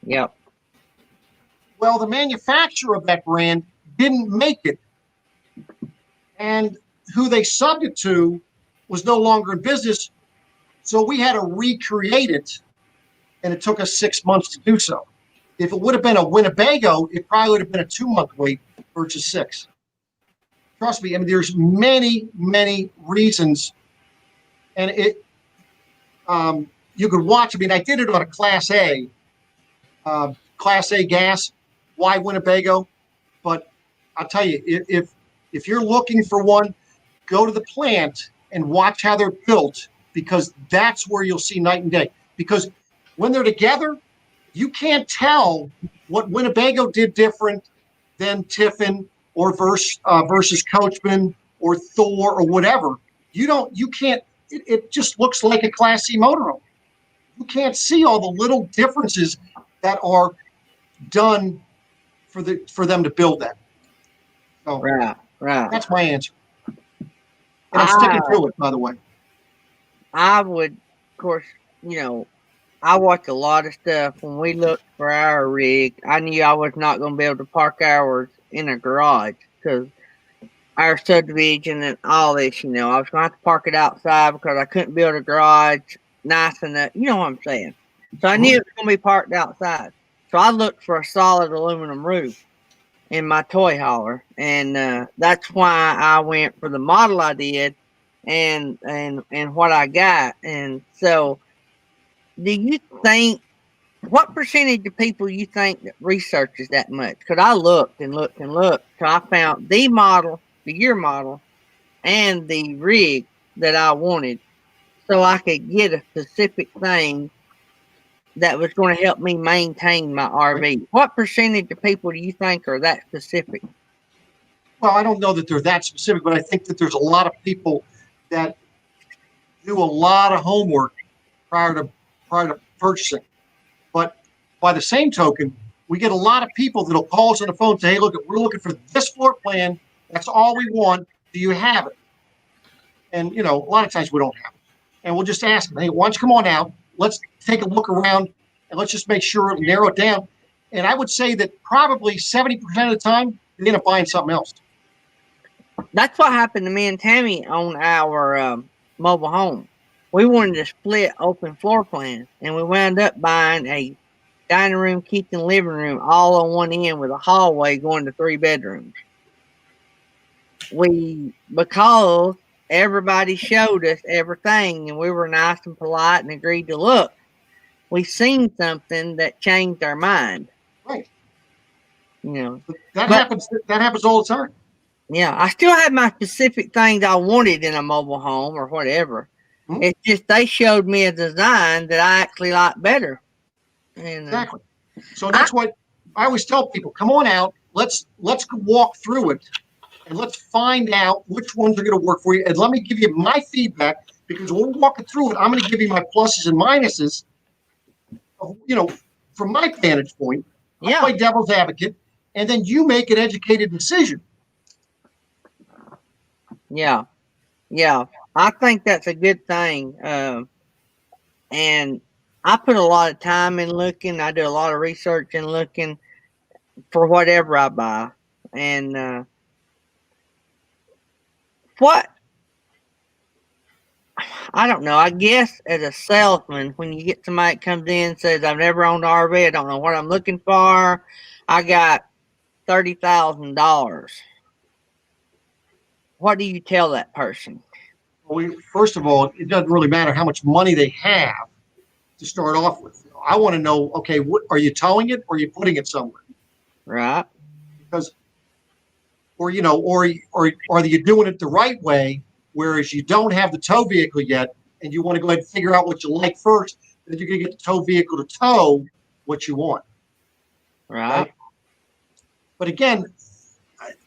Yep. Well, the manufacturer of that brand didn't make it, and who they subbed it to was no longer in business, so we had to recreate it, and it took us 6 months to do so. If it would have been a Winnebago, it probably would have been a 2-month wait versus 6. Trust me, I mean, there's many, many reasons, and you could watch. I mean, I did it on a Class A gas. Why Winnebago? But I'll tell you, if you're looking for one, go to the plant and watch how they're built, because that's where you'll see night and day. Because when they're together, you can't tell what Winnebago did different than Tiffin or versus Coachman or Thor or whatever. You can't. It just looks like a Class C motorhome. You can't see all the little differences that are done for them to build that. So Right. that's my answer. And I'm sticking to it, by the way. I would, of course, I watch a lot of stuff. When we looked for our rig, I knew I was not going to be able to park ours in a garage because our subdivision and all this, I was going to have to park it outside because I couldn't build a garage nice enough. You know what I'm saying? So I knew it was going to be parked outside. So I looked for a solid aluminum roof in my toy hauler, and that's why I went for the model I did and what I got. And so, do you think, what percentage of people you think that researches that much? Because I looked and looked and looked till I found the model, the year model, and the rig that I wanted, so I could get a specific thing that was going to help me maintain my RV. What percentage of people do you think are that specific? Well, I don't know that they're that specific, but I think that there's a lot of people that do a lot of homework prior to purchasing. But by the same token, we get a lot of people that'll call us on the phone and say, hey, look, we're looking for this floor plan. That's all we want. Do you have it? And, a lot of times we don't have it. And we'll just ask them, hey, why don't you come on out? Let's take a look around, and let's just make sure it narrow it down. And I would say that probably 70% of the time, they end up buying something else. That's what happened to me and Tammy on our mobile home. We wanted to split open floor plan, and we wound up buying a dining room, kitchen, living room all on one end with a hallway going to 3 bedrooms. Because everybody showed us everything, and we were nice and polite and agreed to look, we seen something that changed our mind. Right. That happens all the time. Yeah, I still had my specific things I wanted in a mobile home or whatever. Mm-hmm. It's just they showed me a design that I actually like better. And, exactly. So that's what I always tell people: come on out. Let's walk through it, and let's find out which ones are going to work for you. And let me give you my feedback, because when we're walking through it, I'm going to give you my pluses and minuses. From my vantage point, I play devil's advocate, and then you make an educated decision. Yeah. Yeah. I think that's a good thing. And I put a lot of time in looking. I do a lot of research and looking for whatever I buy. And what I don't know. I guess as a salesman, when you get somebody that comes in and says, "I've never owned an RV. I don't know what I'm looking for. I got $30,000." What do you tell that person? Well, first of all, it doesn't really matter how much money they have to start off with. I want to know, okay, what are you towing it or are you putting it somewhere? Right. Because, or are you doing it the right way? Whereas you don't have the tow vehicle yet, and you want to go ahead and figure out what you like first, then you're going to get the tow vehicle to tow what you want. Right. But again,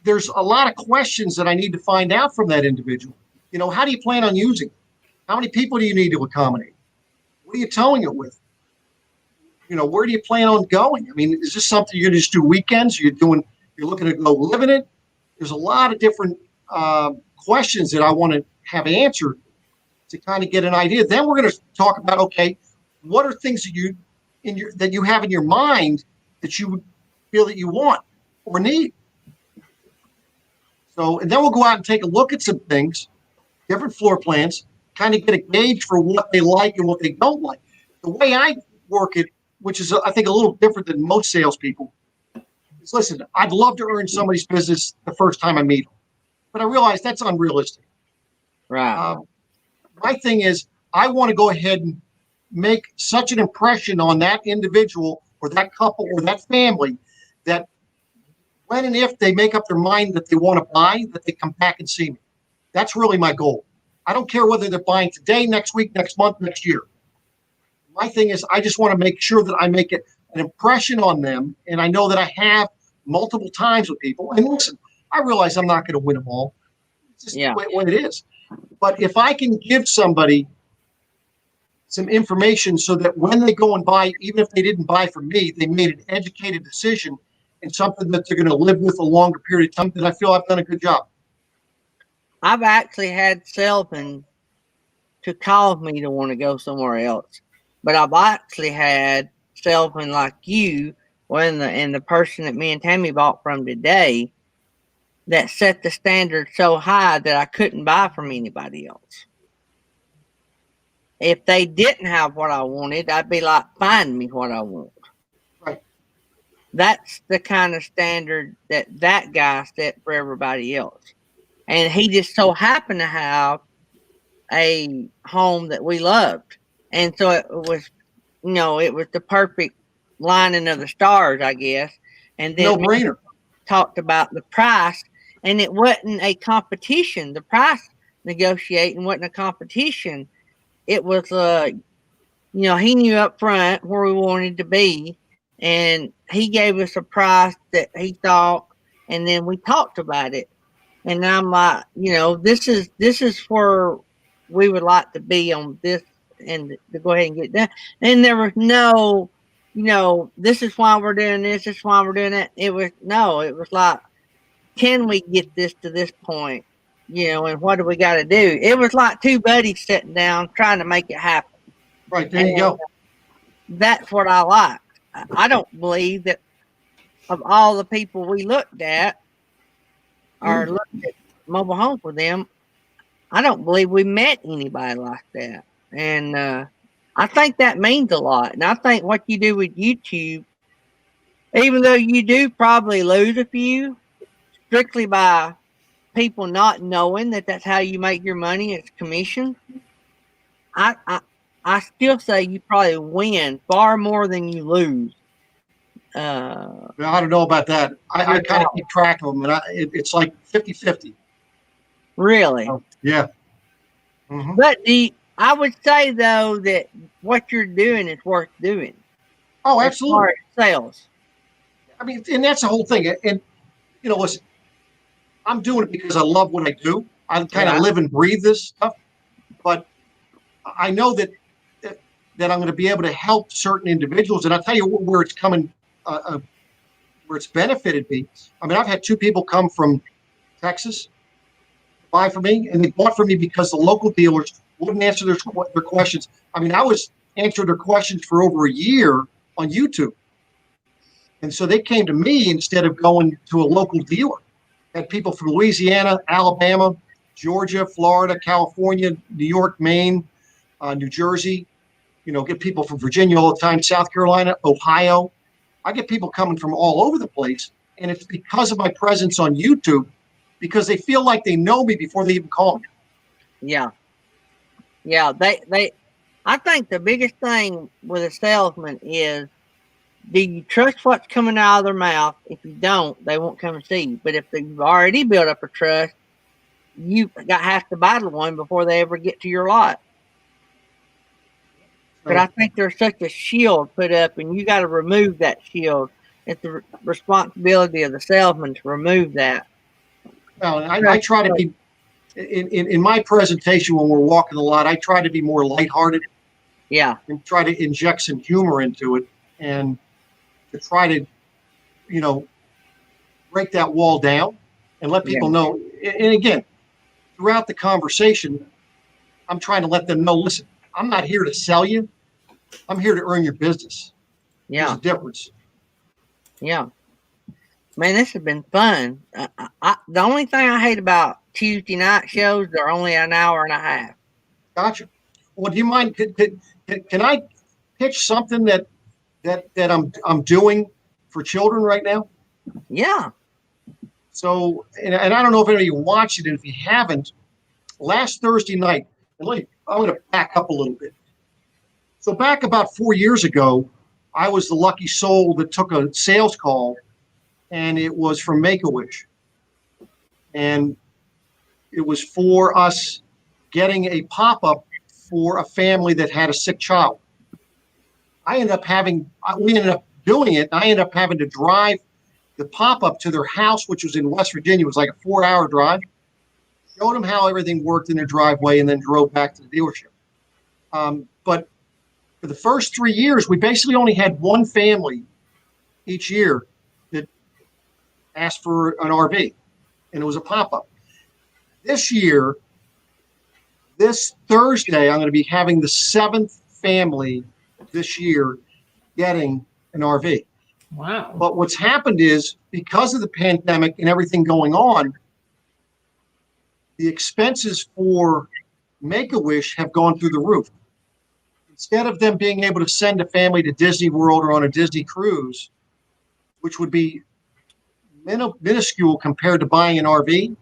there's a lot of questions that I need to find out from that individual. How do you plan on using it? How many people do you need to accommodate? What are you towing it with? Where do you plan on going? I mean, is this something you're going to just do weekends? You're looking to go live in it? There's a lot of different questions that I want to have answered to kind of get an idea. Then we're going to talk about, okay, what are things that you have in your mind that you feel that you want or need? So, and then we'll go out and take a look at some things, different floor plans, kind of get a gauge for what they like and what they don't like. The way I work it, which is, I think, a little different than most salespeople, is listen, I'd love to earn somebody's business the first time I meet them, but I realize that's unrealistic. Right. My thing is, I want to go ahead and make such an impression on that individual or that couple or that family that when and if they make up their mind that they want to buy, that they come back and see me. That's really my goal. I don't care whether they're buying today, next week, next month, next year. My thing is, I just want to make sure that I make an impression on them, and I know that I have multiple times with people. And listen, I realize I'm not going to win them all. It's just the way it is. But if I can give somebody some information so that when they go and buy, even if they didn't buy from me, they made an educated decision and something that they're going to live with a longer period of time, then I feel I've done a good job. I've actually had salesmen to call me to want to go somewhere else, but I've actually had salesmen like you, and the person that me and Tammy bought from today, that set the standard so high that I couldn't buy from anybody else. If they didn't have what I wanted, I'd be like, find me what I want. Right. That's the kind of standard that guy set for everybody else. And he just so happened to have a home that we loved. And so it was, it was the perfect lining of the stars, I guess. And then no brainer. Talked about the price, and it wasn't a competition. The price negotiating wasn't a competition. It was, he knew up front where we wanted to be, and he gave us a price that he thought, and then we talked about it. And I'm like, this is where we would like to be on this, and to go ahead and get done. And there was no, this is why we're doing this is why we're doing that. It was like, can we get this to this point? And what do we got to do? It was like two buddies sitting down trying to make it happen. Right, there you go. That's what I like. I don't believe that of all the people we looked at or looked at mobile homes with them, I don't believe we met anybody like that. And I think that means a lot. And I think what you do with YouTube, even though you do probably lose a few, strictly by people not knowing that that's how you make your money, it's commission, I still say you probably win far more than you lose. I don't know about that. I kind of keep track of them, and it's like 50-50. Really? Yeah. Mm-hmm. But I would say, though, that what you're doing is worth doing. Oh, absolutely. Sales. I mean, and that's the whole thing. And, listen, I'm doing it because I love what I do. I kind of live and breathe this stuff. But I know that I'm going to be able to help certain individuals. And I'll tell you where it's coming, where it's benefited me. I mean, I've had 2 people come from Texas buy from me, and they bought from me because the local dealers wouldn't answer their questions. I mean, I was answering their questions for over a year on YouTube. And so they came to me instead of going to a local dealer. Had people from Louisiana, Alabama, Georgia, Florida, California, New York, Maine, New Jersey. Get people from Virginia all the time, South Carolina, Ohio. I get people coming from all over the place. And it's because of my presence on YouTube, because they feel like they know me before they even call me. Yeah. Yeah. I think the biggest thing with a salesman is, do you trust what's coming out of their mouth? If you don't, they won't come and see you. But if they've already built up a trust, you have to battle one before they ever get to your lot. But I think there's such a shield put up, and you got to remove that shield. It's the responsibility of the salesman to remove that. Well, I try to be, in my presentation when we're walking the lot, I try to be more lighthearted. Yeah. And try to inject some humor into it, and to try to, break that wall down and let people know. And again, throughout the conversation, I'm trying to let them know, listen, I'm not here to sell you. I'm here to earn your business. Yeah. There's a difference. Yeah. Man, this has been fun. The only thing I hate about Tuesday night shows, they're only an hour and a half. Gotcha. Well, do you mind? Can I pitch something that I'm doing for children right now? Yeah. So, and I don't know if anybody watched it, and if you haven't, last Thursday night, I'm going to back up a little bit. So back about 4 years ago, I was the lucky soul that took a sales call, and it was from Make-A-Wish. And it was for us getting a pop-up for a family that had a sick child. We ended up doing it. I ended up having to drive the pop-up to their house, which was in West Virginia. It was like a 4-hour drive. Showed them how everything worked in their driveway, and then drove back to the dealership. But for the first 3 years, we basically only had one family each year that asked for an RV, and it was a pop-up. This year, this Thursday, I'm going to be having the 7th family this year getting an RV. Wow. But what's happened is, because of the pandemic and everything going on, the expenses for Make-A-Wish have gone through the roof. Instead of them being able to send a family to Disney World or on a Disney cruise, which would be minuscule compared to buying an RV,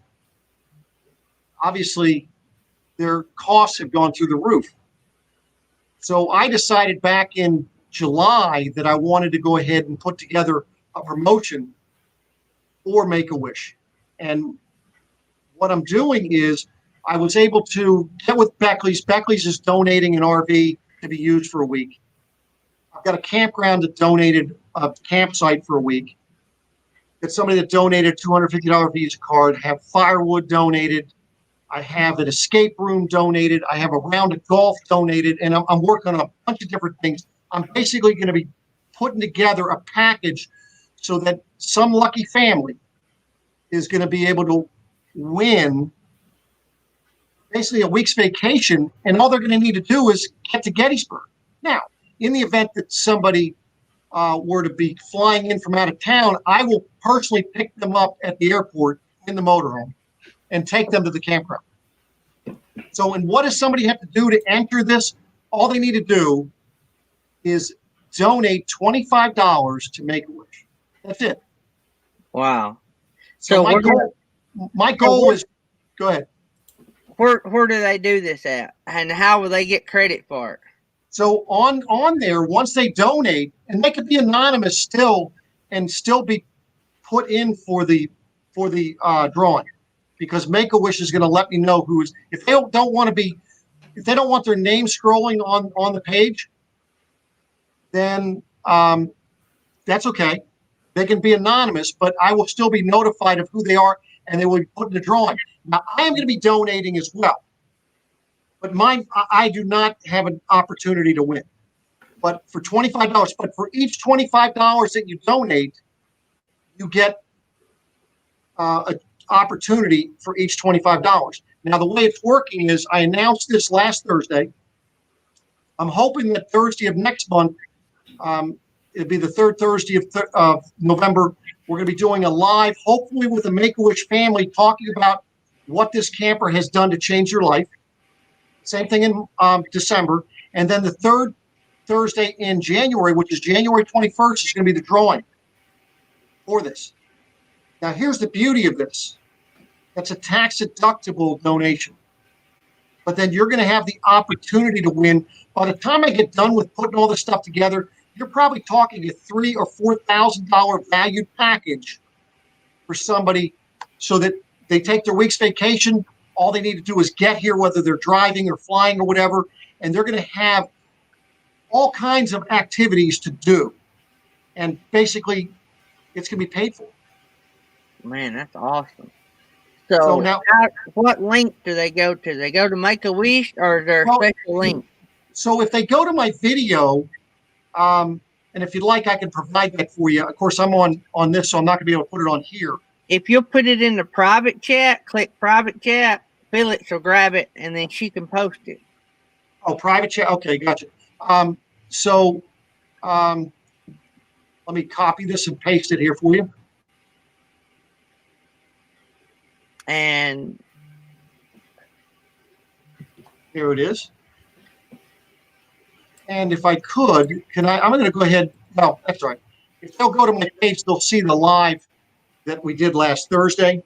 obviously their costs have gone through the roof. So I decided back in July that I wanted to go ahead and put together a promotion for Make-A-Wish. And what I'm doing is, I was able to get with Beckley's. Beckley's is donating an RV to be used for a week. I've got a campground that donated a campsite for a week. Got somebody that donated a $250 Visa card. Have firewood donated. I have an escape room donated. I have a round of golf donated, and I'm working on a bunch of different things. I'm basically going to be putting together a package so that some lucky family is going to be able to win basically a week's vacation, and all they're going to need to do is get to Gettysburg. Now, in the event that somebody were to be flying in from out of town, I will personally pick them up at the airport in the motorhome and take them to the campground. So, and what does somebody have to do to enter this? All they need to do is donate $25 to Make-A-Wish. That's it. Wow. So my goal is, go ahead. Where do they do this at, and how will they get credit for it? So on there, once they donate, and they could be anonymous still, and still be put in for the drawing, because Make-A-Wish is going to let me know who is. If they don't want their name scrolling on the page, then that's okay. They can be anonymous, but I will still be notified of who they are, and they will be put in the drawing. Now, I am going to be donating as well, but I do not have an opportunity to win. But for $25, but for each $25 that you donate, you get an opportunity for each $25. Now, the way it's working is I announced this last Thursday. I'm hoping that Thursday of next month, it'll be the third Thursday of November, we're going to be doing a live, hopefully with a Make-A-Wish family, talking about what this camper has done to change your life. Same thing in December. And then the third Thursday in January, which is January 21st, is going to be the drawing for this. Now, here's the beauty of this. That's a tax-deductible donation. But then you're going to have the opportunity to win. By the time I get done with putting all this stuff together, you're probably talking a $3,000 or $4,000 valued package for somebody so that they take their week's vacation. All they need to do is get here, whether they're driving or flying or whatever, and they're going to have all kinds of activities to do. And basically, it's going to be paid for. Man, that's awesome. So now, what link do they go to? They go to Make-A-Wish, or is there a special link? So if they go to my video, and if you'd like, I can provide that for you. Of course, I'm on this, so I'm not going to be able to put it on here. If you'll put it in the private chat, click private chat, Felix will grab it, and then she can post it. Oh, private chat. Okay, gotcha. Let me copy this and paste it here for you. And here it is. And if I could, I'm going to go ahead. No, that's right. If they'll go to my page, they'll see the live that we did last Thursday.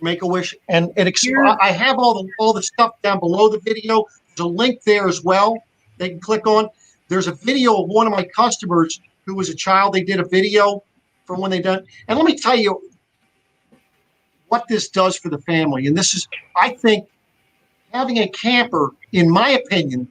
Make-A-Wish, and I have all the stuff down below the video. There's a link there as well. They can click on. There's a video of one of my customers who was a child. They did a video from when they done. And let me tell you what this does for the family. And this is, I think, having a camper, in my opinion,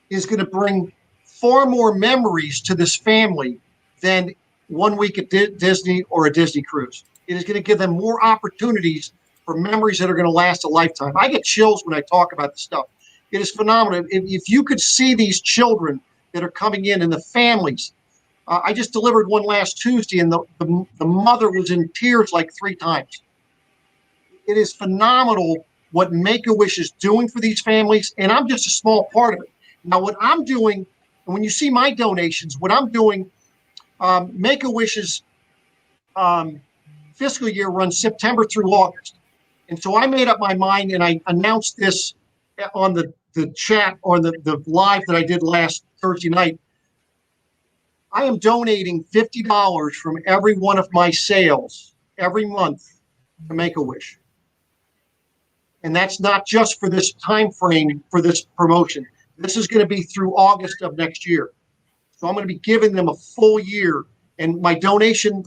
is going to bring far more memories to this family than 1 week at Disney or a Disney cruise. It is going to give them more opportunities for memories that are going to last a lifetime. I get chills when I talk about this stuff. It is phenomenal. If you could see these children that are coming in and the families. I just delivered one last Tuesday, and the mother was in tears like 3 times. It is phenomenal what Make-A-Wish is doing for these families, and I'm just a small part of it. Now, what I'm doing, and when you see my donations, what I'm doing, Make-A-Wish's fiscal year runs September through August. And so I made up my mind, and I announced this on the chat or the live that I did last Thursday night. I am donating $50 from every one of my sales every month to Make-A-Wish. And that's not just for this time frame for this promotion. This is going to be through August of next year. So I'm going to be giving them a full year. And my donation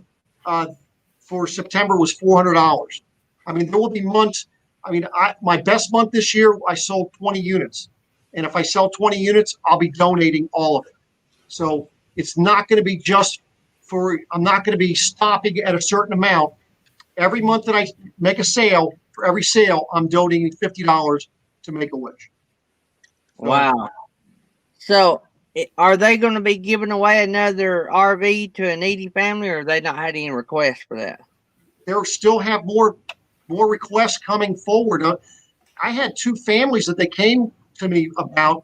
for September was $400. I mean, there will be months. I mean, my best month this year, I sold 20 units. And if I sell 20 units, I'll be donating all of it. So it's not going to be just for, I'm not going to be stopping at a certain amount. Every month that I make a sale, for every sale, I'm donating $50 to Make-A-Wish. Wow. So are they going to be giving away another RV to a needy family, or have they not had any requests for that? They'll still have more requests coming forward. I had 2 families that they came to me about.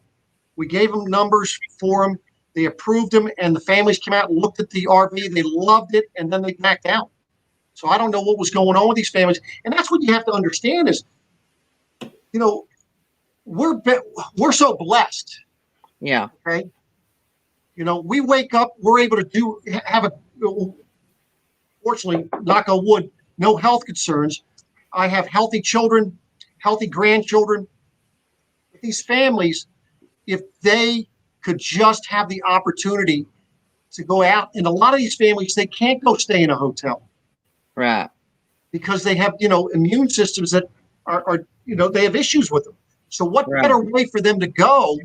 We gave them numbers for them. They approved them, and the families came out and looked at the RV. They loved it, and then they backed out. So I don't know what was going on with these families. And that's what you have to understand is, you know, we're so blessed. Yeah. Okay. You know, we wake up, we're able to fortunately, knock on wood, no health concerns. I have healthy children, healthy grandchildren. These families, if they could just have the opportunity to go out, and a lot of these families, they can't go stay in a hotel. Right. Because they have, immune systems that are they have issues with them. So what better way for them to go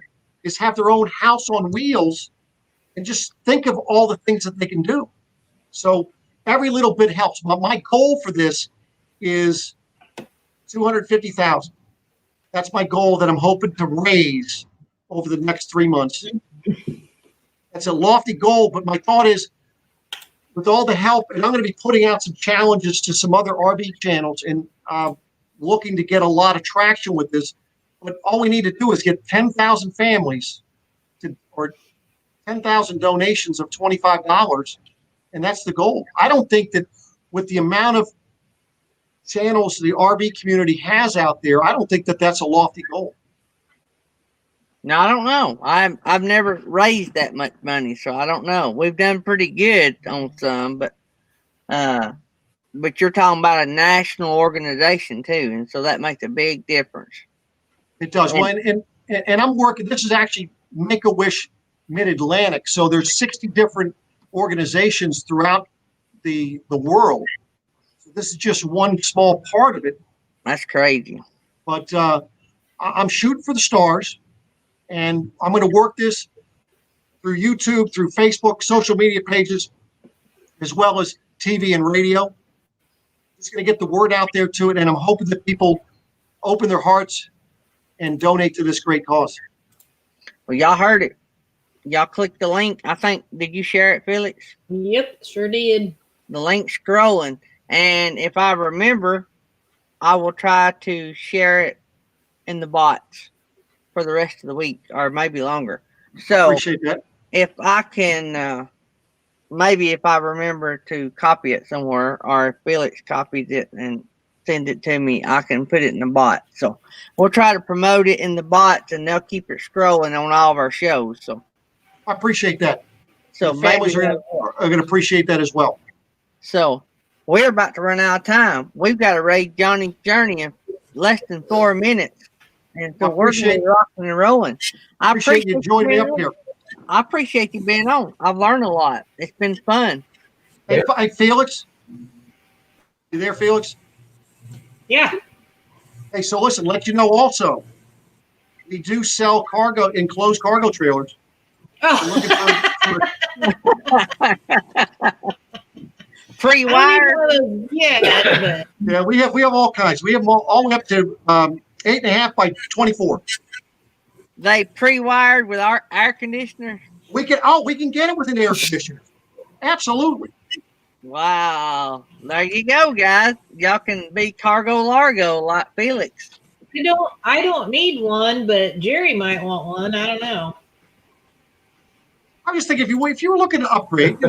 is have their own house on wheels and just think of all the things that they can do. So every little bit helps. But my goal for this is $250,000. That's my goal that I'm hoping to raise over the next 3 months. That's a lofty goal, but my thought is with all the help, and I'm going to be putting out some challenges to some other RV channels and looking to get a lot of traction with this. But all we need to do is get 10,000 families or 10,000 donations of $25, and that's the goal. I don't think that with the amount of channels the RV community has out there, I don't think that that's a lofty goal. No, I don't know. I've never raised that much money, so I don't know. We've done pretty good on some, but you're talking about a national organization too, and so that makes a big difference. It does. Well, and I'm working. This is actually Make-A-Wish Mid-Atlantic, so there's 60 different organizations throughout the world. So this is just one small part of it. That's crazy. But I'm shooting for the stars. And I'm going to work this through YouTube, through Facebook, social media pages, as well as TV and radio. Just going to get the word out there to it, and I'm hoping that people open their hearts and donate to this great cause. Well, y'all heard it. Y'all click the link. I think, did you share it, Felix? Yep, sure did. The link's scrolling. And if I remember, I will try to share it in the bots for the rest of the week, or maybe longer. So Appreciate that. if I can, maybe if I remember to copy it somewhere, or if Felix copies it and send it to me, I can put it in the bot. So we'll try to promote it in the bots, and they'll keep it scrolling on all of our shows. So I appreciate that. So the families are going to appreciate that as well. So we're about to run out of time. We've got to raise Johnny's Journey in less than 4 minutes. And so we're rocking and rolling. I appreciate you joining me up here. I appreciate you being on. I've learned a lot. It's been fun. Hey, Felix. You there, Felix? Yeah. Hey, so listen, let you know also, we do sell enclosed cargo trailers. Oh. Pre-wired. Yeah. Yeah, we have all kinds. We have them all the way up to 8.5 by 24. They pre-wired with our air conditioner. We can get it with an air conditioner. Absolutely. Wow. There you go, guys. Y'all can be cargo largo like Felix. I don't need one, but Jerry might want one. I don't know. I just think if you were looking to upgrade,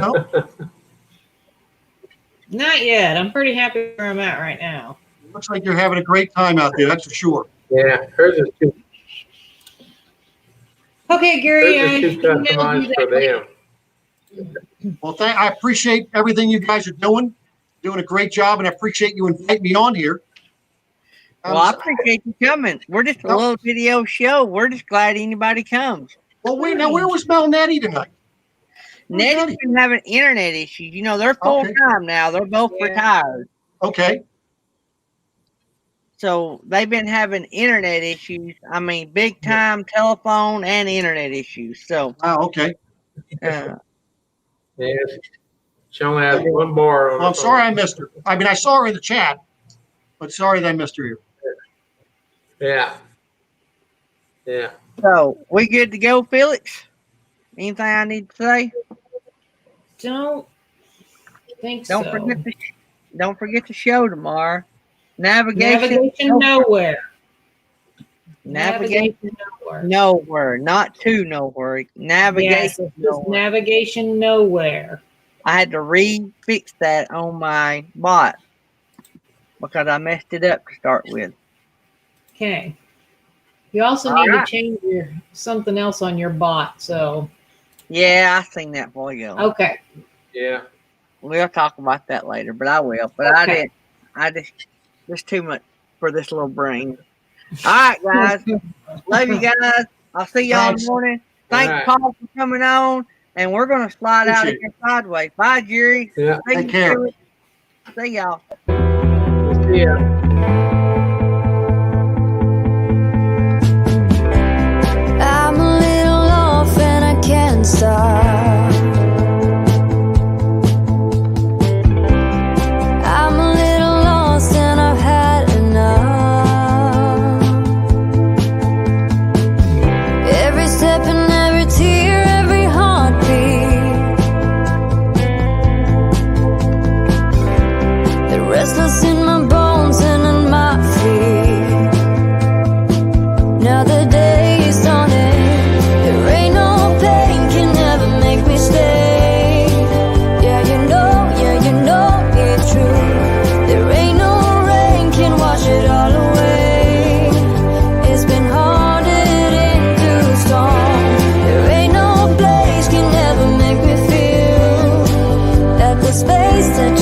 Not yet. I'm pretty happy where I'm at right now. Looks like you're having a great time out there. That's for sure. Yeah, hers is too. Okay, Gary. Hers is too customized for them. Well, I appreciate everything you guys are doing a great job, and I appreciate you inviting me on here. Well, I appreciate you coming. We're just a little video show. We're just glad anybody comes. Well, wait, now where was Mel Nettie tonight? Nettie's been having internet issues. You know, they're full time now. They're both retired. Okay. So they've been having internet issues. I mean, big time telephone and internet issues. So. Oh, okay. Yeah. She only has one bar on well, I'm sorry I missed her. I mean, I saw her in the chat, but sorry that I missed her here. Yeah. Yeah. So we good to go, Felix? Anything I need to say? Don't think so. Don't forget the show tomorrow. Navigation nowhere. Navigation nowhere. Not to nowhere. Navigation nowhere. Navigation nowhere. I had to refix that on my bot because I messed it up to start with. Okay. You also need to change something else on your bot. So. Yeah, I seen that before you. Okay. Yeah. We'll talk about that later, but I will. But okay. There's too much for this little brain. All right, guys. Love you guys. I'll see y'all in the morning. Thanks, Paul, for coming on. And we're going to slide out of here sideways. Bye, Jerry. Yeah. Take care. See y'all. See ya. I'm a little off and I can't stop. I'm a little lost and I've had enough. Every step and every tear, every heartbeat, ways that